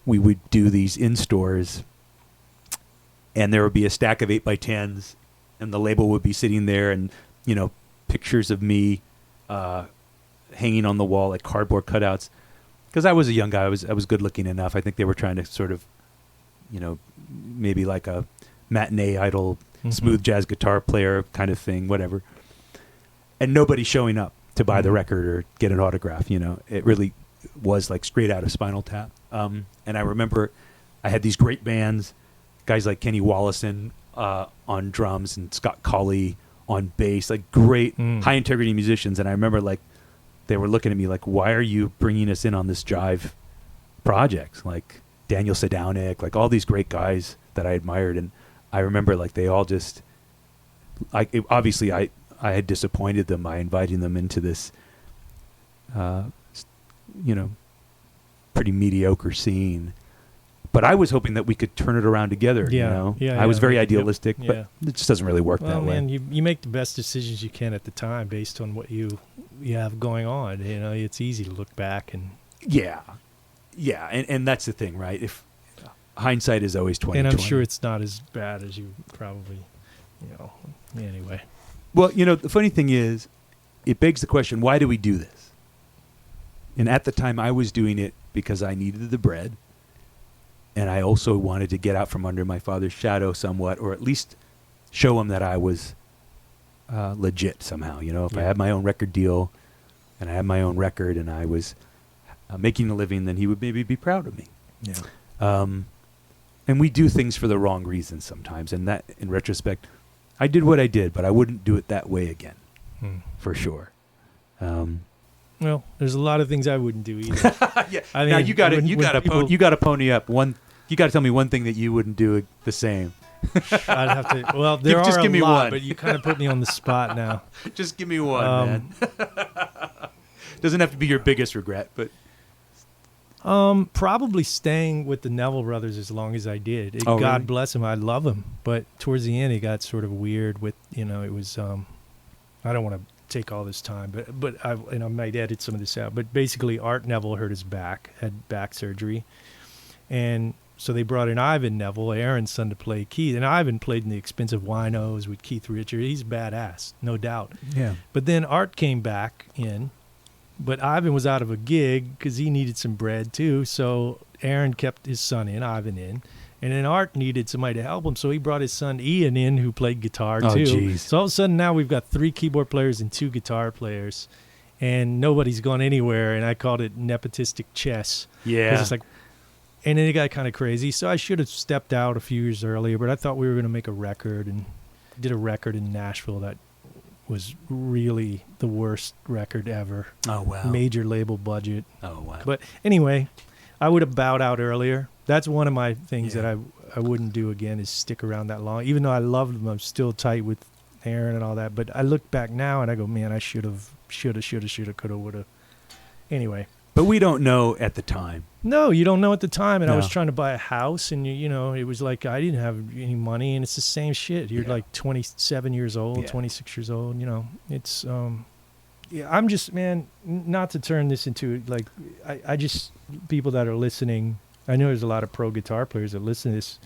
we would do these in stores, and there would be a stack of 8x10s. And the label would be sitting there, and pictures of me hanging on the wall, like cardboard cutouts. Because I was a young guy, I was good looking enough. I think they were trying to sort of, maybe like a matinee idol, smooth jazz guitar player kind of thing, whatever. And nobody showing up to buy the record or get an autograph. It really was like straight out of Spinal Tap. And I remember I had these great bands, guys like Kenny Wollesen on drums and Scott Colley on bass, like great high integrity musicians. And I remember like they were looking at me like, why are you bringing us in on this jive project? Like Daniel Sadownik, like all these great guys that I admired. And I remember like they all just, obviously I had disappointed them by inviting them into this, pretty mediocre scene. But I was hoping that we could turn it around together. Yeah. I was very idealistic, but it just doesn't really work that way. Man, you make the best decisions you can at the time based on what you have going on. It's easy to look back and and that's the thing, right? If hindsight is always 20/20. And I'm sure it's not as bad as you probably, anyway. Well, the funny thing is, it begs the question: why do we do this? And at the time, I was doing it because I needed the bread. And I also wanted to get out from under my father's shadow somewhat, or at least show him that I was legit somehow. If I had my own record deal and I had my own record and I was making a living, then he would maybe be proud of me. Yeah. And we do things for the wrong reasons sometimes. And that, in retrospect, I did what I did, but I wouldn't do it that way again, for sure. Well, there's a lot of things I wouldn't do either. Yeah. I mean, Now you got when to pony up one. You got to tell me one thing that you wouldn't do the same. I'd have to. Well, there Just are give a me lot, one. but you kind of put me on the spot now. Just give me one, man. Doesn't have to be your biggest regret, but Probably staying with the Neville brothers as long as I did. Oh, God really? bless them. I love them. But towards the end, it got sort of weird with, it was, I don't want to take all this time, but I might edit some of this out. But basically, Art Neville hurt his back, had back surgery. And so they brought in Ivan Neville, Aaron's son, to play Keith. And Ivan played in the Expensive Winos with Keith Richards. He's badass, no doubt. yeah. But then Art came back in, but Ivan was out of a gig because he needed some bread too. So Aaron kept his son in, Ivan in. And then Art needed somebody to help him, so he brought his son Ian in, who played guitar Oh, too. geez. So all of a sudden now we've got 3 keyboard players and 2 guitar players, and nobody's gone anywhere. And I called it nepotistic chess. Yeah. 'Cause it's like, and then it got kind of crazy. So I should have stepped out a few years earlier, but I thought we were going to make a record, and did a record in Nashville that was really the worst record ever. Oh, wow. Major label budget. Oh, wow. But anyway, I would have bowed out earlier. That's one of my things Yeah. that I wouldn't do again, is stick around that long. Even though I loved them, I'm still tight with Aaron and all that. But I look back now and I go, man, I shoulda, coulda, woulda. Anyway. But we don't know at the time. No, you don't know at the time. And I was No. trying to buy a house, and it was like I didn't have any money, and it's the same shit. You're Yeah. like 27 years old, Yeah. 26 years old. It's yeah. I'm just, man, not to turn this into like I just, people that are listening. I know there's a lot of pro guitar players that listen to this.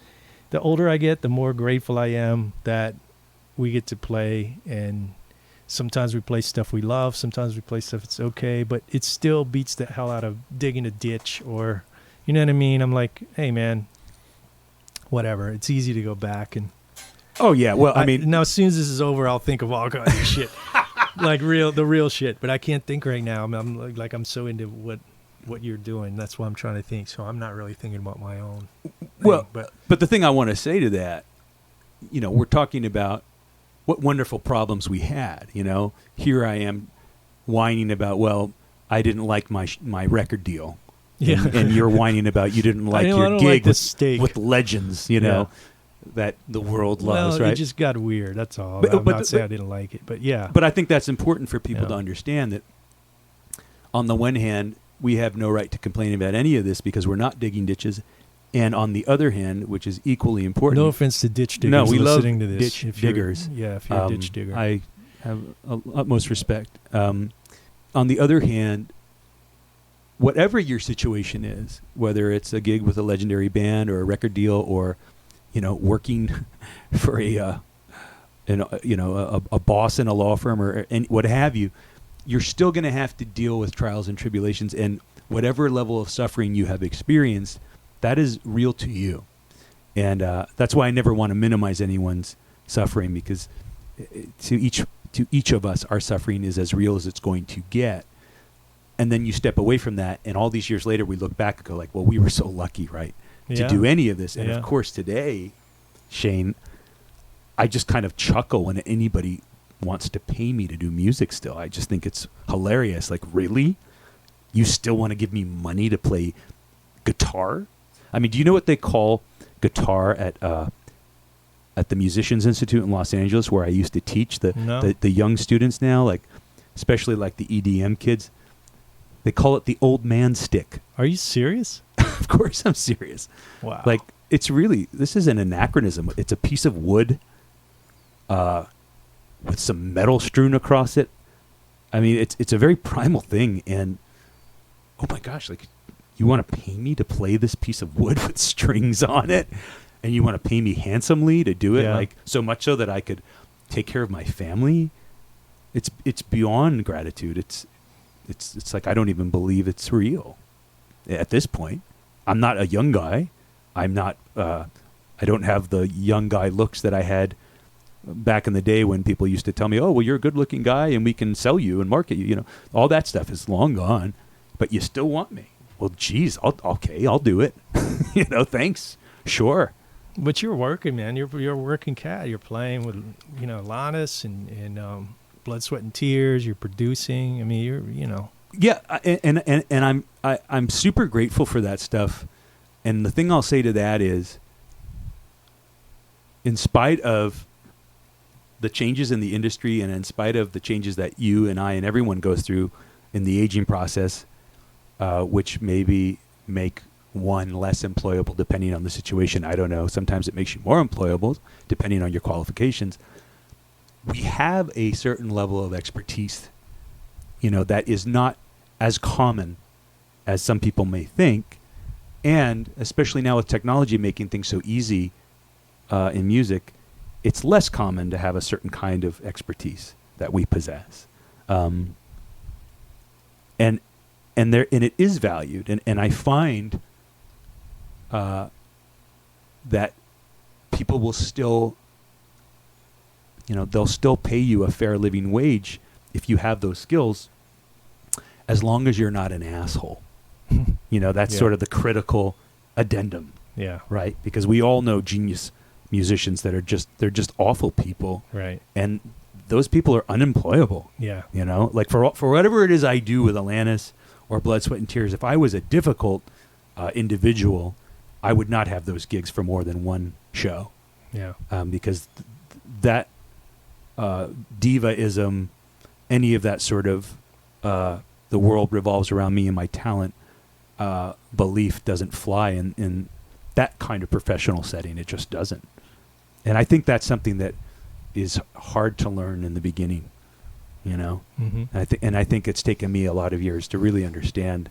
The older I get, the more grateful I am that we get to play, and sometimes we play stuff we love, sometimes we play stuff it's okay, but it still beats the hell out of digging a ditch, or, you know what I mean? I'm like, hey, man, whatever. It's easy to go back. And Oh, yeah. Well, I mean, now as soon as this is over, I'll think of all kinds of shit, like the real shit. But I can't think right now. I'm like I'm so into what you're doing. That's why I'm trying to think. So I'm not really thinking about my own thing, well, but but the thing I want to say to that, we're talking about what wonderful problems we had. Here I am whining about, well, I didn't like my record deal. yeah. And you're whining about you didn't like I your don't gig like the with, steak. with legends, Yeah. that the world Well, loves, right? it just got weird. That's all. But- I'm but- not saying but- I didn't like it, but yeah. But I think that's important for people Yeah. to understand that on the one hand, we have no right to complain about any of this because we're not digging ditches. And on the other hand, which is equally important. No offense to ditch diggers No, we love listening to this. ditch If you're- diggers. Yeah, if you're a ditch digger. I have utmost respect. On the other hand, whatever your situation is, whether it's a gig with a legendary band or a record deal or, working for a boss in a law firm or what have you, you're still going to have to deal with trials and tribulations, and whatever level of suffering you have experienced, that is real to you. And that's why I never want to minimize anyone's suffering, because to each of us, our suffering is as real as it's going to get. And then you step away from that, and all these years later, we look back and go like, well, we were so lucky, right, to Yeah. do any of this. And Yeah. of course, today, Shane, I just kind of chuckle when anybody wants to pay me to do music still. I just think it's hilarious. Like, really? You still want to give me money to play guitar? I mean, do you know what they call guitar at the Musicians Institute in Los Angeles, where I used to teach No. the young students now, like especially like the EDM kids? They call it the old man stick. Are you serious? Of course I'm serious. Wow. Like, this is an anachronism. It's a piece of wood with some metal strewn across it. I mean, it's a very primal thing. And, oh my gosh, like, you want to pay me to play this piece of wood with strings on it? And you want to pay me handsomely to do it? Yeah. Like, so much so that I could take care of my family? It's beyond gratitude. It's like I don't even believe it's real at this point. I'm not a young guy. I'm not. I don't have the young guy looks that I had back in the day when people used to tell me, "Oh, well, you're a good-looking guy, and we can sell you and market you." All that stuff is long gone. But you still want me? Well, geez, I'll do it. Thanks Sure. But you're working, man. You're a working cat. You're playing with, Alanis and Blood, Sweat, and Tears. You're producing. I mean, Yeah, and I'm super grateful for that stuff. And the thing I'll say to that is, in spite of the changes in the industry and in spite of the changes that you and I and everyone goes through in the aging process, which maybe make one less employable depending on the situation. I don't know. Sometimes it makes you more employable depending on your qualifications. We have a certain level of expertise, that is not as common as some people may think. And especially now with technology making things so easy in music, it's less common to have a certain kind of expertise that we possess. And it is valued. And I find that people will still, they'll still pay you a fair living wage if you have those skills, as long as you're not an asshole. That's sort of the critical addendum. Yeah. Right? Because we all know genius musicians that are they're just awful people. Right. And those people are unemployable. Yeah. Like for whatever it is I do with Alanis or Blood, Sweat, and Tears, if I was a difficult individual, I would not have those gigs for more than one show. Yeah. Because that divaism, any of that sort of the world revolves around me and my talent belief doesn't fly in that kind of professional setting. It just doesn't. And I think that's something that is hard to learn in the beginning, Mm-hmm. And I think it's taken me a lot of years to really understand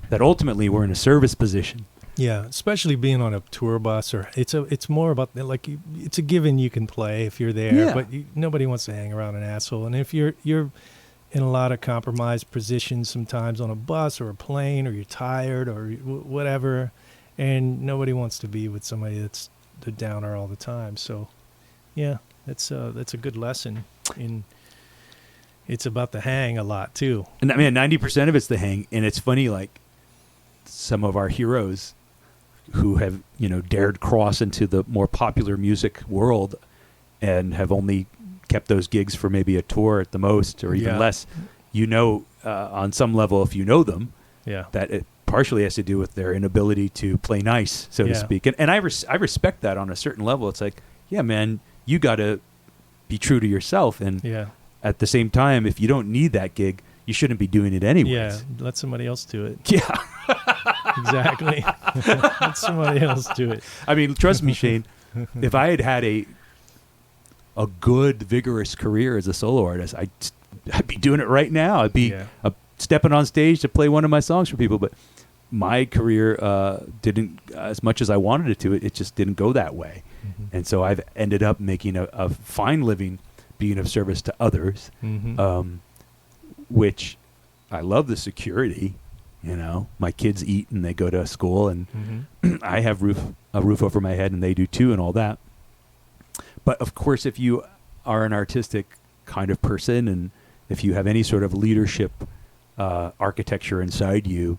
that ultimately we're in a service position. Yeah, especially being on a tour bus, or it's more about it's a given you can play if you're there, Yeah. but nobody wants to hang around an asshole. And if you're in a lot of compromised positions sometimes on a bus or a plane, or you're tired or whatever, and nobody wants to be with somebody that's the downer all the time. So, yeah, that's a good lesson. It's about the hang a lot too. And 90% of it's the hang. And it's funny, like some of our heroes who have, dared cross into the more popular music world and have only kept those gigs for maybe a tour at the most, or even less. On some level, if you know them, that it partially has to do with their inability to play nice, so to speak. And I respect that on a certain level. It's like, yeah, man, you got to be true to yourself. And at the same time, if you don't need that gig, you shouldn't be doing it anyways. Yeah, let somebody else do it. Yeah. Exactly. Let somebody else do it. I mean, trust me, Shane, if I had a good, vigorous career as a solo artist, I'd be doing it right now. I'd be stepping on stage to play one of my songs for people. But my career didn't, as much as I wanted it to, it just didn't go that way. Mm-hmm. And so I've ended up making a fine living being of service to others, which I love the security. My kids eat and they go to school, and I have a roof over my head, and they do too, and all that. But of course, if you are an artistic kind of person, and if you have any sort of leadership architecture inside you,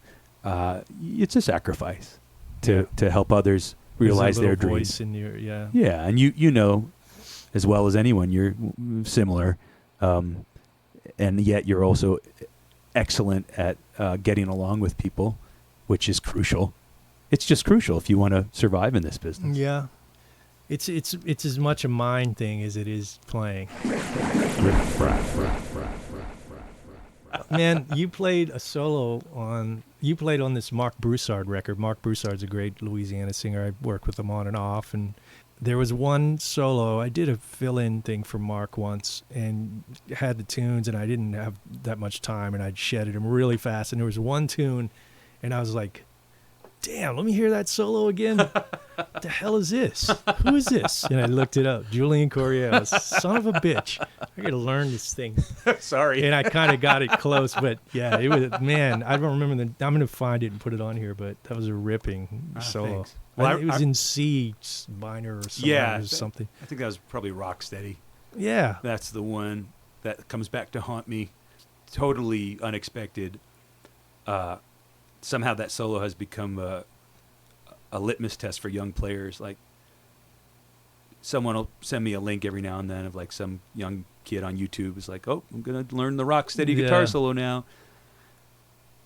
it's a sacrifice to help others realize their dreams. Voice in your, yeah, and you know as well as anyone, you're similar, and yet you're also excellent at getting along with people, which is crucial. It's just crucial if you want to survive in this business. Yeah. It's as much a mind thing as it is playing. Riff Raff. Man, you played on this Mark Broussard record. Mark Broussard's a great Louisiana singer. I worked with him on and off, and there was one solo. I did a fill-in thing for Mark once and had the tunes, and I didn't have that much time, and I'd shedded them really fast. And there was one tune, and I was like, damn, let me hear that solo again. What the hell is this? Who is this? And I looked it up. Julian Coryell. Son of a bitch. I got to learn this thing. Sorry. And I kind of got it close, but yeah, it was, man, I don't remember I'm going to find it and put it on here, but that was a ripping solo. Thanks. Well, it was in C minor or something. Yeah, or something. I think that was probably Rocksteady. Yeah. That's the one that comes back to haunt me. Totally unexpected. Somehow that solo has become a litmus test for young players. Like, someone will send me a link every now and then of like some young kid on YouTube is like, oh, I'm gonna learn the rock steady guitar solo now.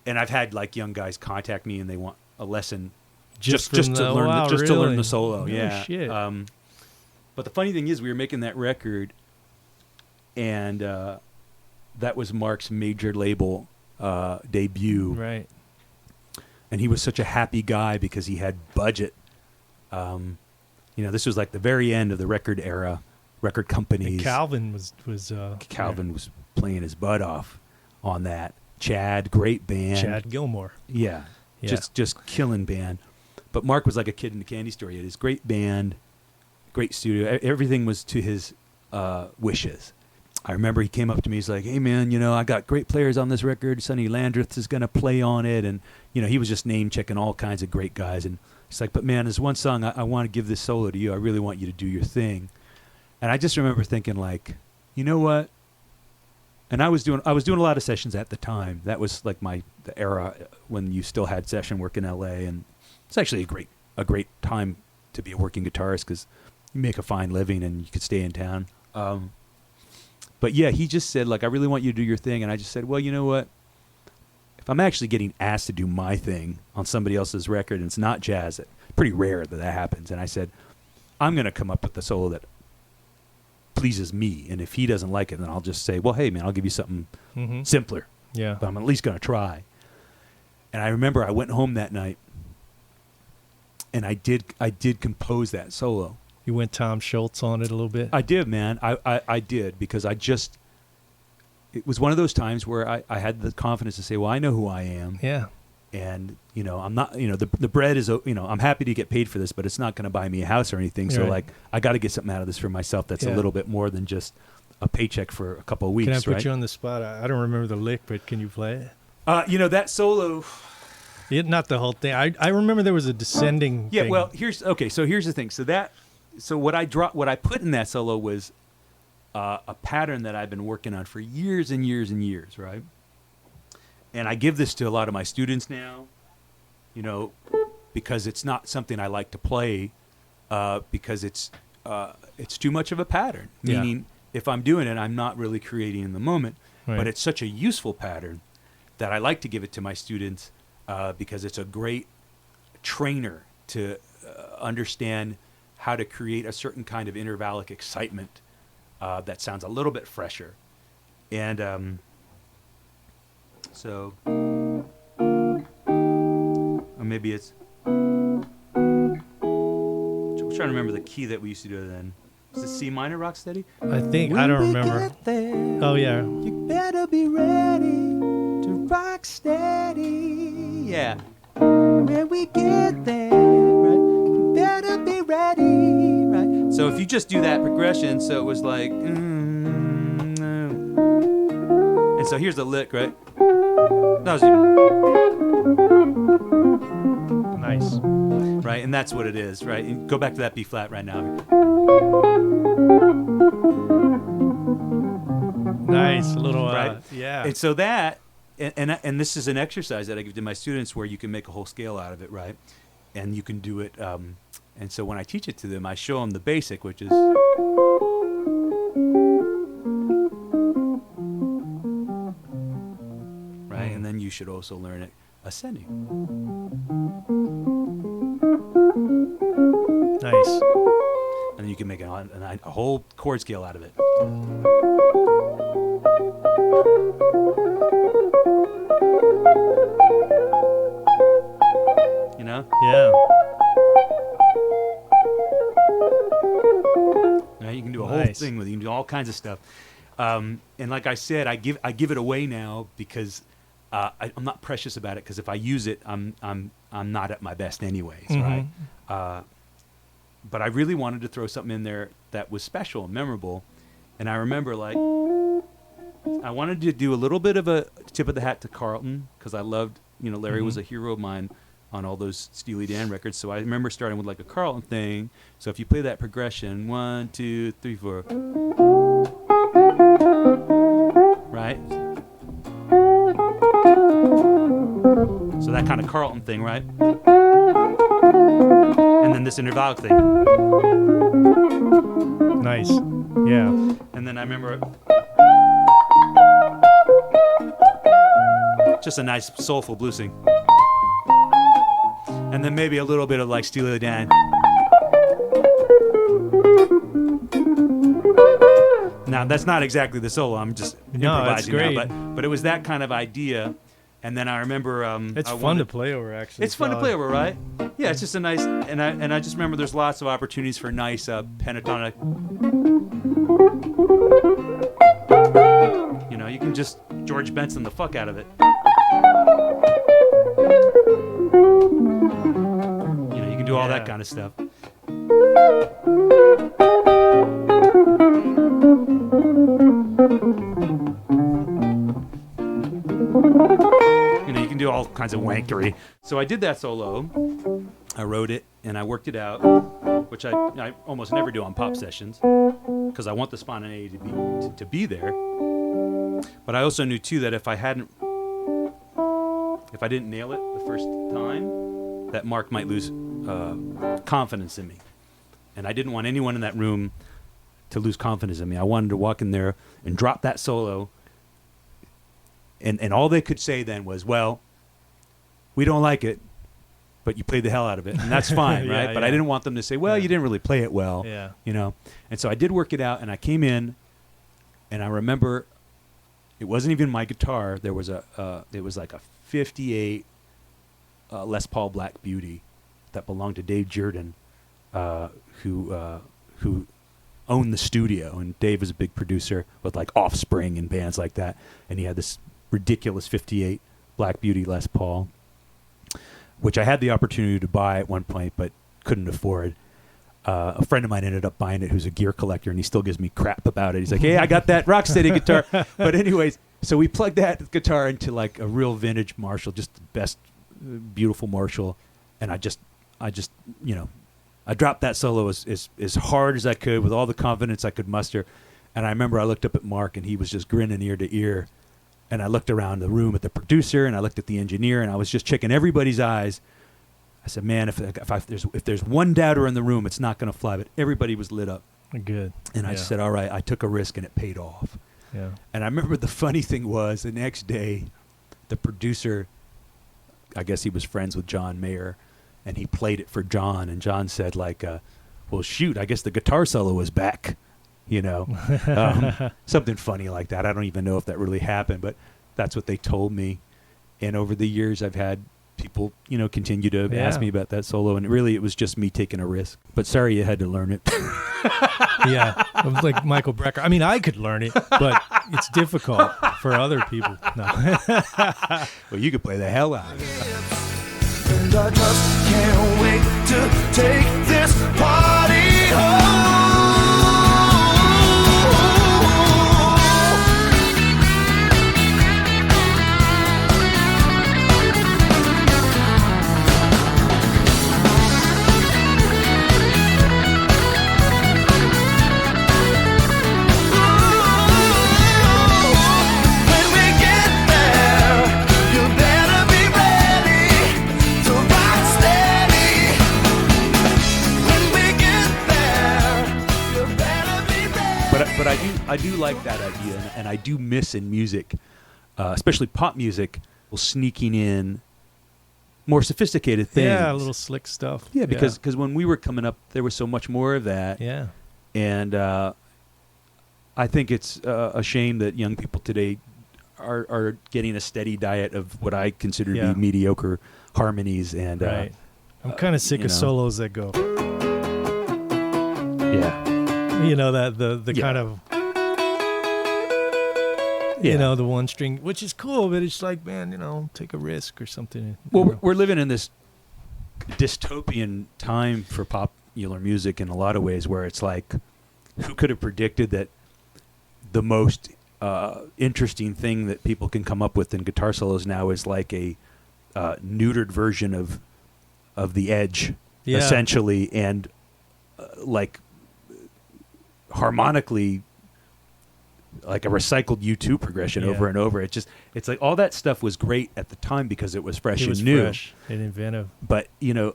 And I've had like young guys contact me and they want a lesson just to learn to learn the solo. Shit. But the funny thing is, we were making that record, and that was Mark's major label debut. Right. And he was such a happy guy because he had budget. This was like the very end of the record era, record companies. And Calvin was was playing his butt off on that. Chad, great band. Chad Gilmore. Yeah. Just killing band. But Mark was like a kid in a candy store. He had his great band, great studio. Everything was to his wishes. I remember he came up to me. He's like, hey, man, I got great players on this record. Sonny Landreth is going to play on it. And, he was just name-checking all kinds of great guys. And he's like, but, man, there's one song I want to give this solo to you. I really want you to do your thing. And I just remember thinking, like, you know what? And I was doing a lot of sessions at the time. That was like the era when you still had session work in L.A. And it's actually a great time to be a working guitarist because you make a fine living and you could stay in town. But yeah, he just said, like, I really want you to do your thing. And I just said, well, you know what? If I'm actually getting asked to do my thing on somebody else's record and it's not jazz, it's pretty rare that happens. And I said, I'm going to come up with the solo that pleases me. And if he doesn't like it, then I'll just say, well, hey, man, I'll give you something simpler. Yeah. But I'm at least going to try. And I remember I went home that night and I did compose that solo. You went Tom Schultz on it a little bit? I did, man. I did because it was one of those times where I had the confidence to say, well, I know who I am. Yeah. And, I'm not, the bread is, I'm happy to get paid for this, but it's not going to buy me a house or anything. So, like, I got to get something out of this for myself that's a little bit more than just a paycheck for a couple of weeks. Can I put you on the spot? I don't remember the lick, but can you play it? That solo. Not the whole thing. I remember there was a descending thing. Well, here's the thing. So what I put in that solo was a pattern that I've been working on for years and years and years, right? And I give this to a lot of my students now, because it's not something I like to play, because it's too much of a pattern. Yeah. Meaning, if I'm doing it, I'm not really creating in the moment. Right. But it's such a useful pattern that I like to give it to my students because it's a great trainer to understand how to create a certain kind of intervallic excitement that sounds a little bit fresher. And so, or maybe it's, I'm trying to remember the key that we used to do then. Is it C minor, Rocksteady? I think, I don't remember. Oh, yeah. You better be ready to rock steady. Yeah. When we get there, right? You better be ready, right? So if you just do that progression, so it was like, and so here's the lick, right? That was even Nice. right, and that's what it is, right? And go back to that B flat right now. Nice. A little, Right? yeah. And so that, and this is an exercise that I give to my students where you can make a whole scale out of it, right? And you can do it. And so when I teach it to them, I show them the basic, which is. Right? And then you should also learn it ascending. Nice. And you can make a whole chord scale out of it. You know? Yeah. Right? You can do a whole thing with it. You can do all kinds of stuff. And like I said, I give it away now because I'm not precious about it. Because if I use it, I'm not at my best anyways, right? But I really wanted to throw something in there that was special and memorable. And I remember, like, I wanted to do a little bit of a tip of the hat to Carlton because I loved, Larry was a hero of mine on all those Steely Dan records. So I remember starting with like a Carlton thing. So if you play that progression, 1, 2, 3, 4, right? So that kind of Carlton thing, right? then this intervallic thing. Nice. Yeah. And then I remember just a nice soulful bluesing. And then maybe a little bit of like Steely Dan. Now that's not exactly the solo. I'm just improvising now, but it was that kind of idea. And then I remember it's fun to play over. Actually, it's fun to play over, right? Yeah, it's just a nice. And I just remember there's lots of opportunities for nice pentatonic. You know, you can just George Benson the fuck out of it. You know, you can do all that kind of stuff. You know, you can do all kinds of wankery. So I did that solo. I wrote it and I worked it out, which I almost never do on pop sessions because I want the spontaneity to be there. But I also knew too that if I didn't nail it the first time, that Mark might lose confidence in me. And I didn't want anyone in that room to lose confidence in me. I wanted to walk in there and drop that solo. And all they could say then was, well, we don't like it, but you played the hell out of it. And that's fine, right? But I didn't want them to say, well, you didn't really play it well. Yeah. You know? And so I did work it out, and I came in, and I remember it wasn't even my guitar. There was it was like a 58 Les Paul Black Beauty that belonged to Dave Jordan, who owned the studio. And Dave was a big producer with like Offspring and bands like that. And he had this ridiculous 58 Black Beauty Les Paul, which I had the opportunity to buy at one point but couldn't afford. A friend of mine ended up buying it who's a gear collector, and he still gives me crap about it. He's like, hey, I got that Rocksteady guitar. But anyways, so we plugged that guitar into like a real vintage Marshall, just the best, beautiful Marshall. And I just, you know, I dropped that solo as hard as I could with all the confidence I could muster. And I remember I looked up at Mark, and he was just grinning ear to ear. And I looked around the room at the producer, and I looked at the engineer, and I was just checking everybody's eyes. I said, man, if there's one doubter in the room, it's not going to fly. But everybody was lit up. Good. And I said, all right, I took a risk, and it paid off. Yeah. And I remember the funny thing was the next day, the producer, I guess he was friends with John Mayer, and he played it for John. And John said, like, well, shoot, I guess the guitar solo is back. You know, something funny like that. I don't even know if that really happened, but that's what they told me. And over the years, I've had people, you know, continue to ask me about that solo. And really, it was just me taking a risk. But sorry you had to learn it. Yeah. It was like Michael Brecker. I mean, I could learn it, but it's difficult for other people. No. Well, you could play the hell out of it. And I just can't wait to take this party home. But I do like that idea, and I do miss in music, especially pop music, sneaking in more sophisticated things. Yeah, a little slick stuff. Yeah, because when we were coming up, there was so much more of that. Yeah. And I think it's a shame that young people today are getting a steady diet of what I consider to be mediocre harmonies. And right. I'm kind of sick of solos that go. Yeah. You know, that the kind of, you know, the one string, which is cool, but it's like, man, you know, take a risk or something. Well, we're living in this dystopian time for popular music in a lot of ways, where it's like, who could have predicted that the most interesting thing that people can come up with in guitar solos now is like a neutered version of the Edge, essentially, and like harmonically like a recycled U2 progression Yeah. over and over. It's like all that stuff was great at the time because it was fresh It was and new. fresh and inventive. But Yeah,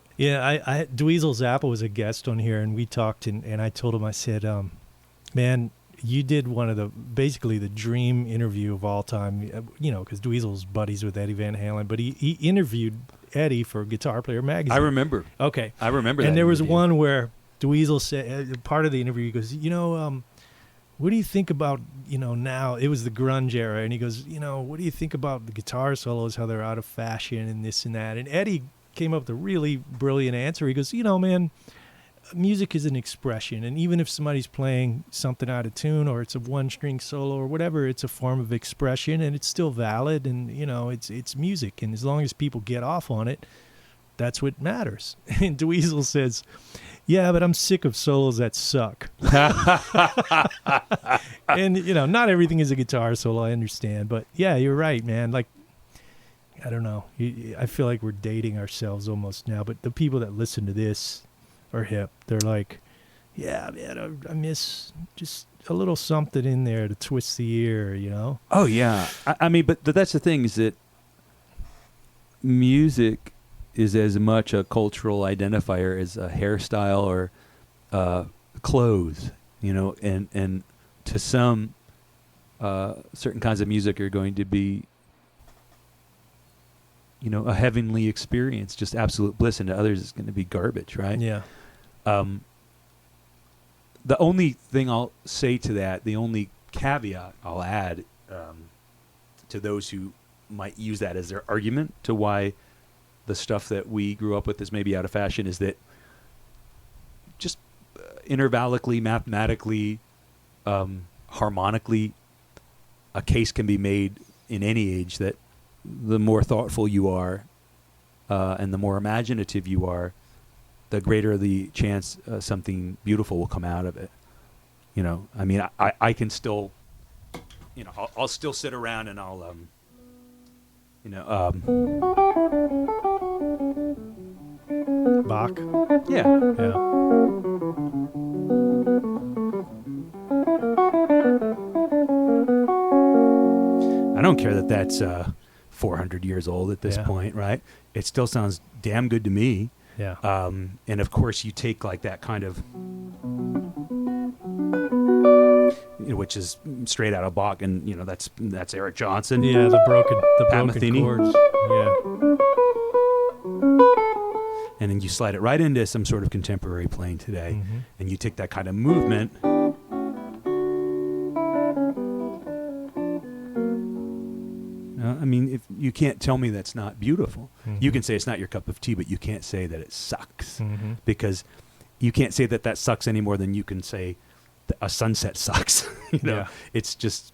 I Dweezil Zappa was a guest on here, and we talked, and I told him, I said, man, you did one of basically the dream interview of all time, because Dweezil's buddies with Eddie Van Halen, but he interviewed Eddie for Guitar Player magazine. I remember. Okay. I remember that. And there was interview. one where Dweezil said, part of the interview, he goes, what do you think about, now, it was the grunge era, and he goes, what do you think about the guitar solos, how they're out of fashion and this and that? And Eddie came up with a really brilliant answer. He goes, man, music is an expression, and even if somebody's playing something out of tune or it's a one-string solo or whatever, it's a form of expression, and it's still valid, and it's music, and as long as people get off on it, that's what matters. And Dweezil says, yeah, but I'm sick of solos that suck. And not everything is a guitar solo, I understand, but yeah, you're right, man. Like, I don't know, I feel like we're dating ourselves almost now, but the people that listen to this are hip. They're like, yeah, man, I miss just a little something in there to twist the ear, Oh, yeah. I mean, but that's the thing, is that music is as much a cultural identifier as a hairstyle or clothes, and to some, certain kinds of music are going to be, a heavenly experience, just absolute bliss, and to others it's going to be garbage, right? Yeah. The only thing I'll say to that, the only caveat I'll add to those who might use that as their argument to why the stuff that we grew up with is maybe out of fashion, is that just intervallically, mathematically, harmonically, a case can be made in any age that the more thoughtful you are and the more imaginative you are, the greater the chance something beautiful will come out of it. I mean, I can still, I'll still sit around and I'll, Bach. yeah. Yeah. I don't care that that's 400 years old at this Yeah. point, right? It still sounds damn good to me. Yeah. And of course, you take like that kind of, which is straight out of Bach, and that's Eric Johnson. Yeah, the broken Pat Metheny. chords. Yeah. And then you slide it right into some sort of contemporary playing today, Mhm. and you take that kind of movement. I mean, if you can't tell me that's not beautiful. You can say it's not your cup of tea, but you can't say that it sucks, Mhm. because you can't say that that sucks any more than you can say that a sunset sucks. Yeah. It's just,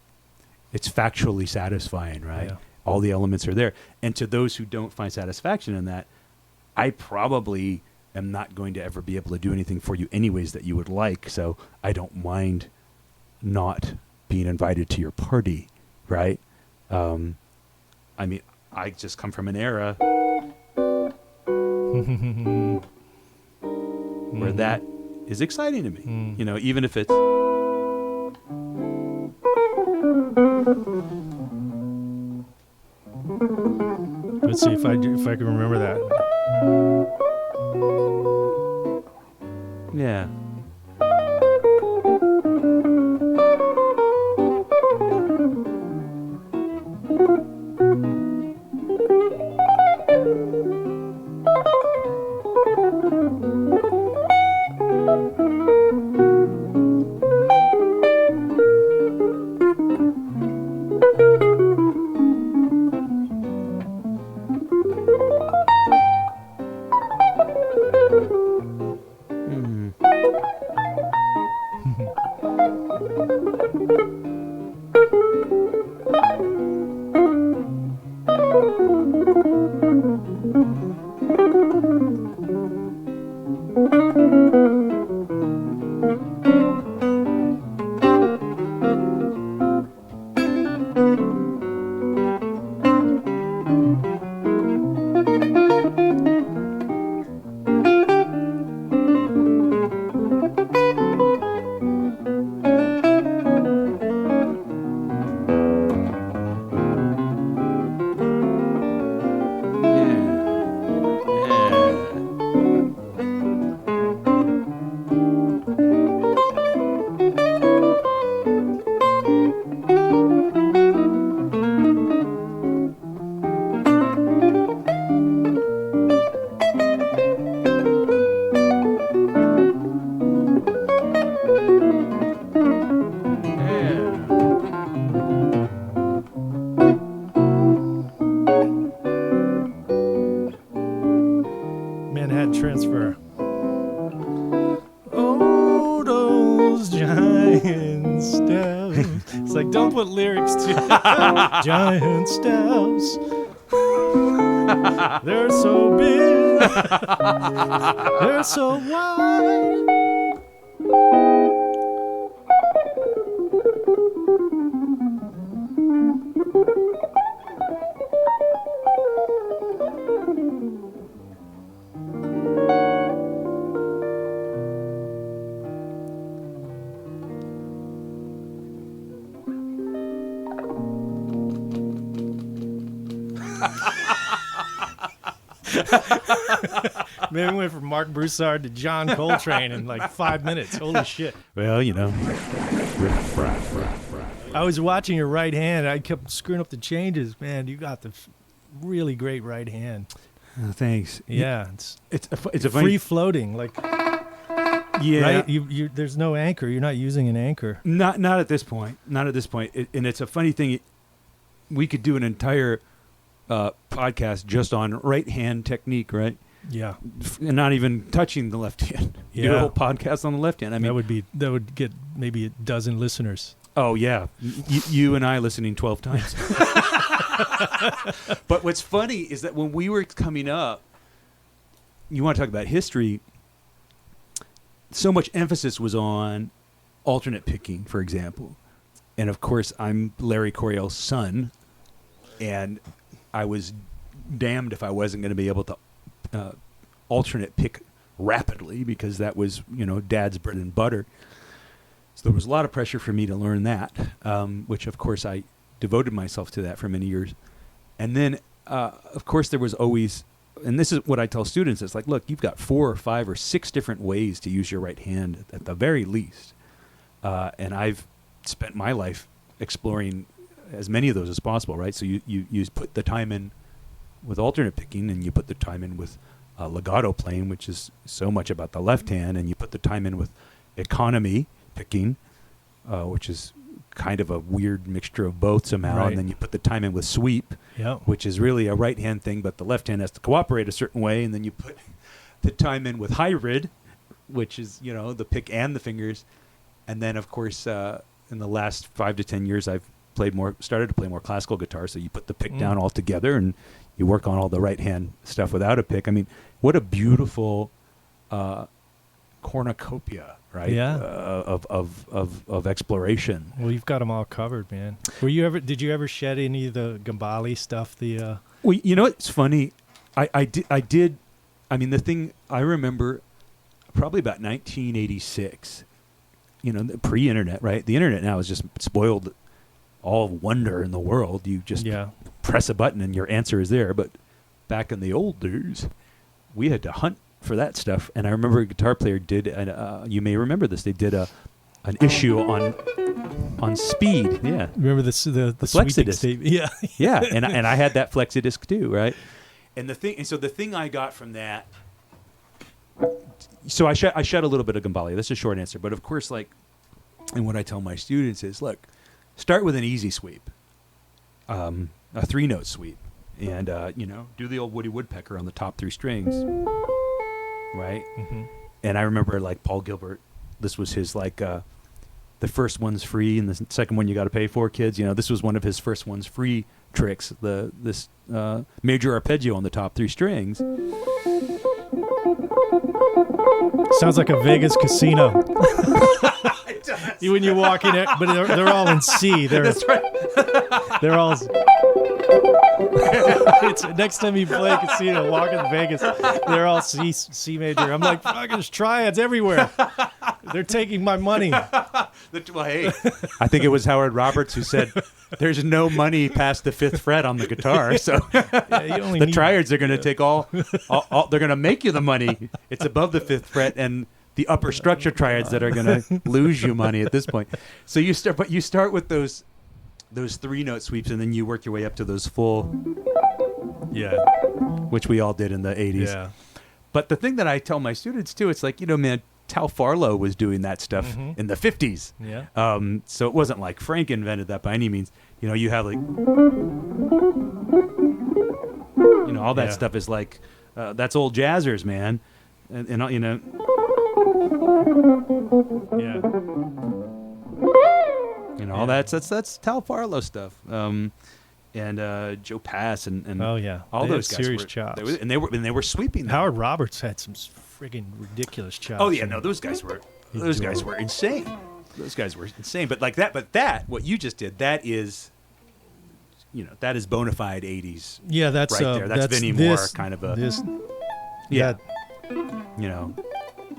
it's factually satisfying, right? Yeah. All the elements are there. And to those who don't find satisfaction in that, I probably am not going to ever be able to do anything for you anyways that you would like, so I don't mind not being invited to your party, right? I mean, I just come from an era where that is exciting to me. Even if it's... Let's see if I can remember that. Yeah. Giant steps. They're so big. They're so wide. Man, we went from Mark Broussard to John Coltrane in like 5 minutes. Holy shit. Well, you know. Riff Raff, Raff, Raff. I was watching your right hand. I kept screwing up the changes. Man, you got the really great right hand. Thanks. Yeah. It's a funny, free floating. Like, yeah. right? You there's no anchor. You're not using an anchor. Not at this point. Not at this point. And it's a funny thing. We could do an entire podcast just on right hand technique, right? Yeah. And not even touching the left hand. Yeah. Do a whole podcast on the left hand. I mean, that would get maybe a dozen listeners. Oh yeah, you and I listening 12 times. But what's funny is that when we were coming up, you want to talk about history. So much emphasis was on alternate picking, for example, and of course I'm Larry Coryell's son, and I was damned if I wasn't going to be able to alternate pick rapidly, because that was, Dad's bread and butter. So there was a lot of pressure for me to learn that, which of course I devoted myself to that for many years. And then, of course, there was always, and this is what I tell students, it's like, look, you've got 4 or 5 or 6 different ways to use your right hand at the very least. And I've spent my life exploring as many of those as possible, right? So you put the time in with alternate picking, and you put the time in with legato playing, which is so much about the left hand, and you put the time in with economy picking, which is kind of a weird mixture of both somehow, Right. and then you put the time in with sweep, Yeah. which is really a right hand thing, but the left hand has to cooperate a certain way, and then you put the time in with hybrid, which is, the pick and the fingers. And then, of course, in the last 5 to 10 years, I've started to play more classical guitar, so you put the pick down all together, and you work on all the right hand stuff without a pick. I mean, what a beautiful cornucopia, right? Yeah. Of exploration. Well, you've got them all covered, man. Did you ever shed any of the Gambale stuff? Well, you know what's funny? I did. I mean, the thing I remember, probably about 1986. The pre-internet, right? The internet now has just spoiled all wonder in the world. You just press a button and your answer is there. But back in the old days, we had to hunt for that stuff. And I remember a guitar player did, you may remember this, they did an issue on speed. Yeah. Remember the Flexidisc. sweeping Yeah. Yeah, and I had that Flexidisc too, right? And so the thing I got from that, so I shed a little bit of Gambale. That's a short answer, but of course, and what I tell my students is, look, start with an easy sweep, a 3-note sweep, and do the old Woody Woodpecker on the top 3 strings, right? Mm-hmm. And I remember Paul Gilbert, this was his the first one's free and the second one you got to pay for, kids. This was one of his first one's free tricks. This major arpeggio on the top 3 strings. Sounds like a Vegas casino. When you walk in it, but they're all in C. That's right. They're all. It's next time you play a casino, walk in Vegas, they're all C major. I'm like, fucking, there's triads everywhere. They're taking my money. Well, hey, I think it was Howard Roberts who said, "There's no money past the 5th fret on the guitar." So the triads are going to take all. They're going to make you the money. It's above the 5th fret and the upper structure triads that are going to lose you money at this point. So you start with those 3-note sweeps, and then you work your way up to those full. Yeah. Which we all did in the 80s. Yeah. But the thing that I tell my students too, it's like, man, Tal Farlow was doing that stuff in the 50s. Yeah. So it wasn't like Frank invented that by any means. You have all that stuff is that's old jazzers, man. And Yeah. You know, all that's Tal Farlow stuff. And Joe Pass and Oh yeah, all they those had guys serious were, chops. they were sweeping them. Howard Roberts had some friggin' ridiculous chops. Oh yeah, no, those guys were insane. Those guys were insane. But what you just did, that is, you know, that is bona fide '80s. Yeah, that's right there. That's Vinnie Moore kind of a. Yeah. You know.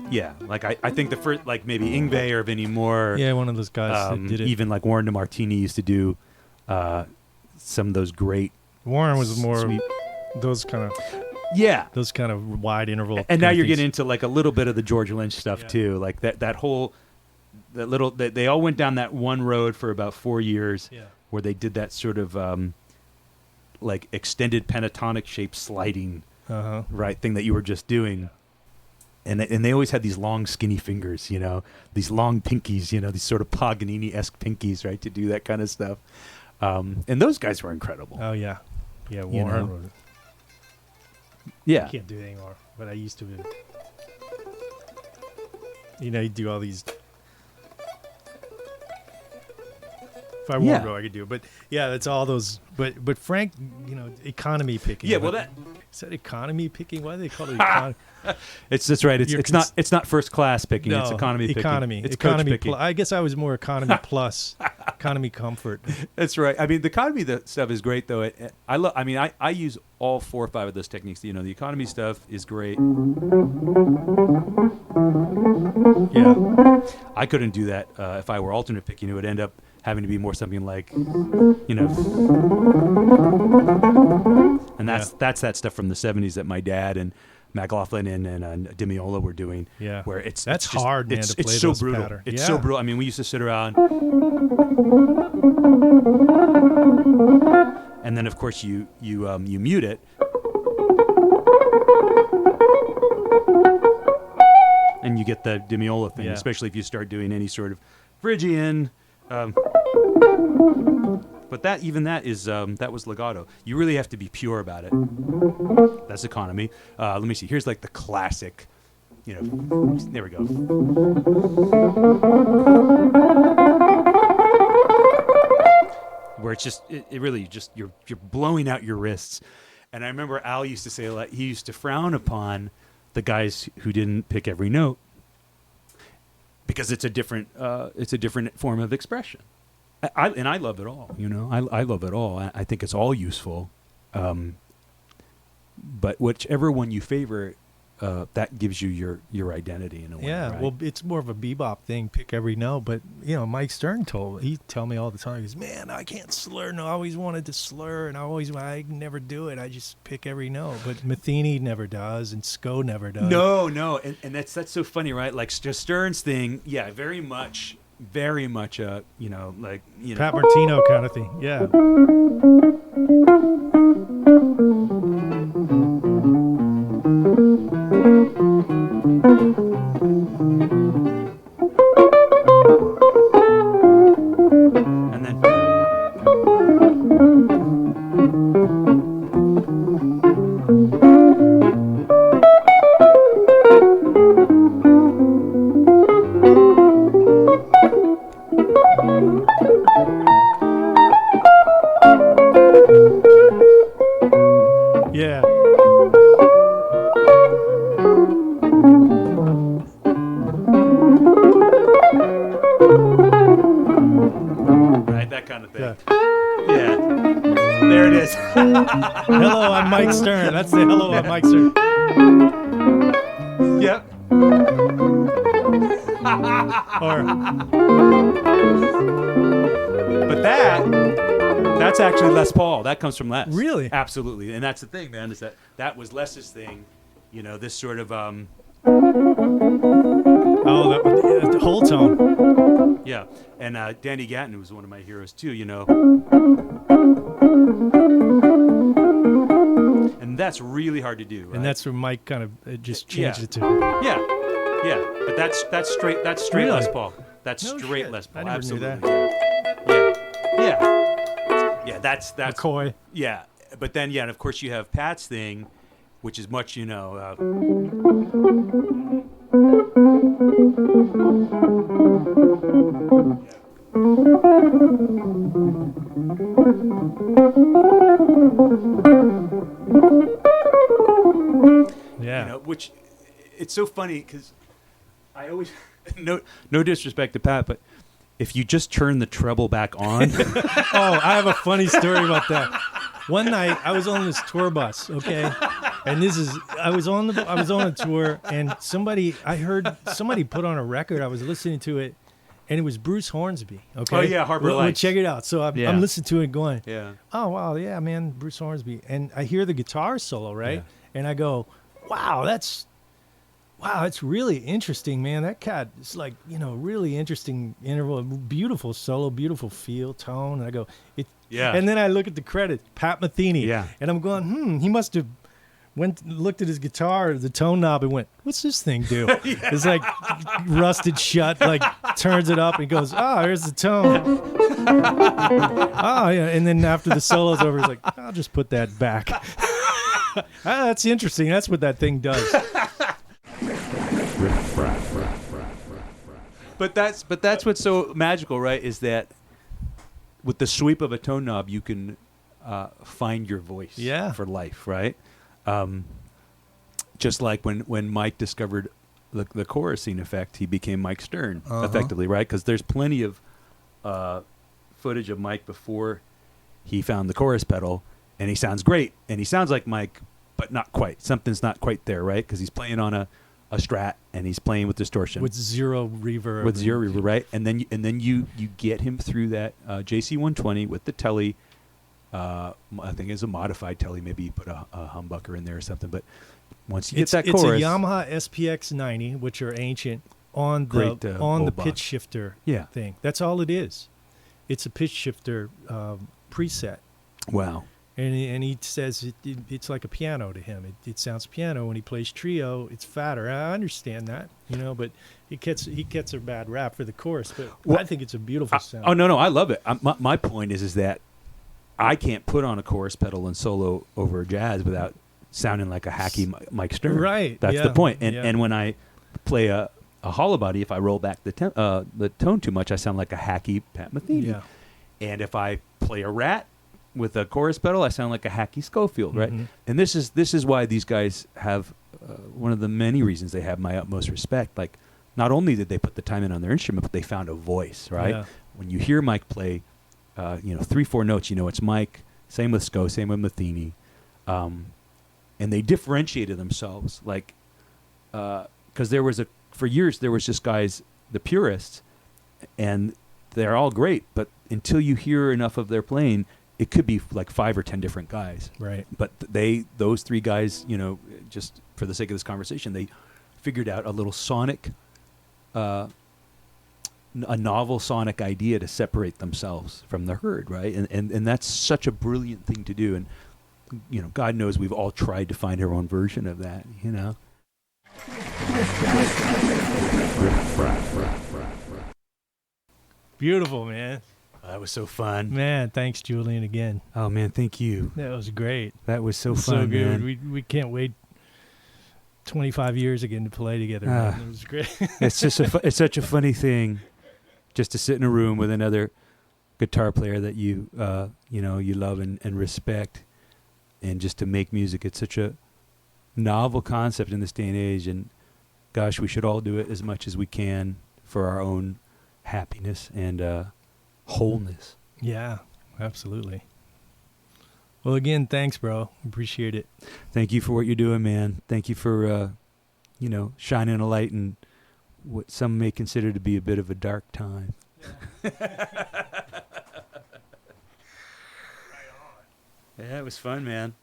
Yeah, like I think the first, like maybe Yngwie or Vinnie Moore. Yeah, one of those guys that did it. Even like Warren DeMartini used to do some of those great. Warren was more those kind of wide interval. And now you're getting into like a little bit of the George Lynch stuff too, like that they all went down that one road for about 4 years, where they did that sort of like extended pentatonic shaped sliding right thing that you were just doing. And they always had these long, skinny fingers, you know, these long pinkies, you know, these sort of Paganini-esque pinkies, right, to do that kind of stuff. And those guys were incredible. Oh, yeah. Yeah, Warren. You know? Was, yeah. I can't do it anymore, but I used to. You know, you do all these. If I won't go, I could do it. But, yeah, that's all those. But Frank, you know, economy picking. Yeah, well, that. Is that economy picking? Why do they call it economy? That's right. It's not first class picking. No, it's economy picking. It's economy picking. I guess I was more economy plus, economy comfort. That's right. I mean, the economy stuff is great though. I use all 4 or 5 of those techniques. You know, the economy stuff is great. Yeah. I couldn't do that if I were alternate picking. It would end up having to be more something like, you know, and that's that stuff from the 70s that my dad and McLaughlin and Demiola were doing. Yeah, where that's just, hard, man. To play it's so those brutal. patterns. It's so brutal. I mean, we used to sit around, and then of course you mute it, and you get the Demiola thing, especially if you start doing any sort of Phrygian. But that was legato. You really have to be pure about it. That's economy. Let me see. Here's like the classic. You know, there we go. Where it's just it really just you're blowing out your wrists. And I remember Al used to say, like, he used to frown upon the guys who didn't pick every note because it's a different form of expression. I love it all, you know. I love it all. I think it's all useful. But whichever one you favor, that gives you your identity in a way. Yeah, right? well, it's more of a bebop thing. Pick every note, but you know, Mike Stern he'd tell me all the time. He goes, "Man, I can't slur. No, I always wanted to slur, and I never do it. I just pick every note." But Matheny never does, and Sko never does. No, and that's so funny, right? Like Stern's thing, yeah, very much, you know, like, you know, Pat Martino kind of thing. Yeah. And then yeah. right, that kind of thing. Yeah. There it is. Hello, I'm Mike Stern. That's the hello, I'm Mike Stern. Yep. But that's actually Les Paul. That comes from Les. Really? Absolutely. And that's the thing, man, is that was Les's thing. You know, this sort of Oh, that was the whole tone. yeah. And Danny Gatton was one of my heroes too, you know. And that's really hard to do, right? And that's where Mike kind of just changed it to. Yeah. But that's straight Really? Les Paul. That's No straight shit. Les Paul. I never knew Absolutely. that. Yeah, that's McCoy. yeah. But then and of course you have Pat's thing, which is much, you know, Yeah. You know, which it's so funny because I always no disrespect to Pat, but if you just turn the treble back on, Oh, I have a funny story about that. One night I was on this tour bus, okay, and I was on a tour, and I heard somebody put on a record. I was listening to it, and it was Bruce Hornsby. Okay, Oh, yeah, Harbor Well, Lights. check it out. So Yeah. I'm listening to it, going, yeah, oh wow, yeah, man, Bruce Hornsby, and I hear the guitar solo, right, and I go, wow, that's really interesting, man. That cat is like, really interesting interval, beautiful solo, beautiful feel, tone. And I go, Yeah. And then I look at the credit, Pat Metheny. Yeah. And I'm going, he must have looked at his guitar, the tone knob, and went, what's this thing do? It's like rusted shut, like turns it up and goes, here's the tone. Oh, yeah. And then after the solo's over, it's like, I'll just put that back. That's interesting. That's what that thing does. Riff Raff. But that's what's so magical, right? Is that with the sweep of a tone knob, you can find your voice for life, right? Just like when Mike discovered the chorusing effect, he became Mike Stern, effectively, right? Because there's plenty of footage of Mike before he found the chorus pedal, and he sounds great, and he sounds like Mike, but not quite. Something's not quite there, right? Because he's playing on a Strat, and he's playing with distortion. With zero reverb. Right? And then you get him through that JC 120 with the telly. I think it's a modified telly. Maybe you put a humbucker in there or something. But once you get that chorus, it's a Yamaha SPX 90, which are ancient, on Great, the old pitch box. shifter Yeah. thing. That's all it is. It's a pitch shifter preset. wow. And he says it's like a piano to him. It sounds piano. When he plays trio, it's fatter. I understand that, but he gets a bad rap for the chorus. But I think it's a beautiful sound. Oh no, I love it. My point is that I can't put on a chorus pedal and solo over jazz without sounding like a hacky Mike Stern. Right. That's the point. And yeah. and when I play a hollow body, if I roll back the tone too much, I sound like a hacky Pat Metheny. Yeah. And if I play a rat with a chorus pedal, I sound like a hacky Schofield, right? Mm-hmm. And this is why these guys have one of the many reasons they have my utmost respect. Like, not only did they put the time in on their instrument, but they found a voice, right? Yeah. When you hear Mike play, 3-4 notes, it's Mike. Same with Sco, same with Metheny, and they differentiated themselves, like, because for years there was just guys, the purists, and they're all great, but until you hear enough of their playing, it could be like 5 or 10 different guys. Right. But those 3 guys, just for the sake of this conversation, they figured out a little sonic, a novel sonic idea to separate themselves from the herd, right? And that's such a brilliant thing to do. And, God knows we've all tried to find our own version of that, Riff Raff. Beautiful, man. That was so fun. Man, thanks, Julian, again. Oh, man, thank you. That was great. That was so So fun, good. man. We can't wait 25 years again to play together. Man. It was great. It's just it's such a funny thing, just to sit in a room with another guitar player that you you love and respect, and just to make music. It's such a novel concept in this day and age, and gosh, we should all do it as much as we can for our own happiness and wholeness. Yeah, absolutely. Well, again, thanks, bro. Appreciate it. Thank you for what you're doing, man. Thank you for shining a light in what some may consider to be a bit of a dark time. Yeah, it was fun, man.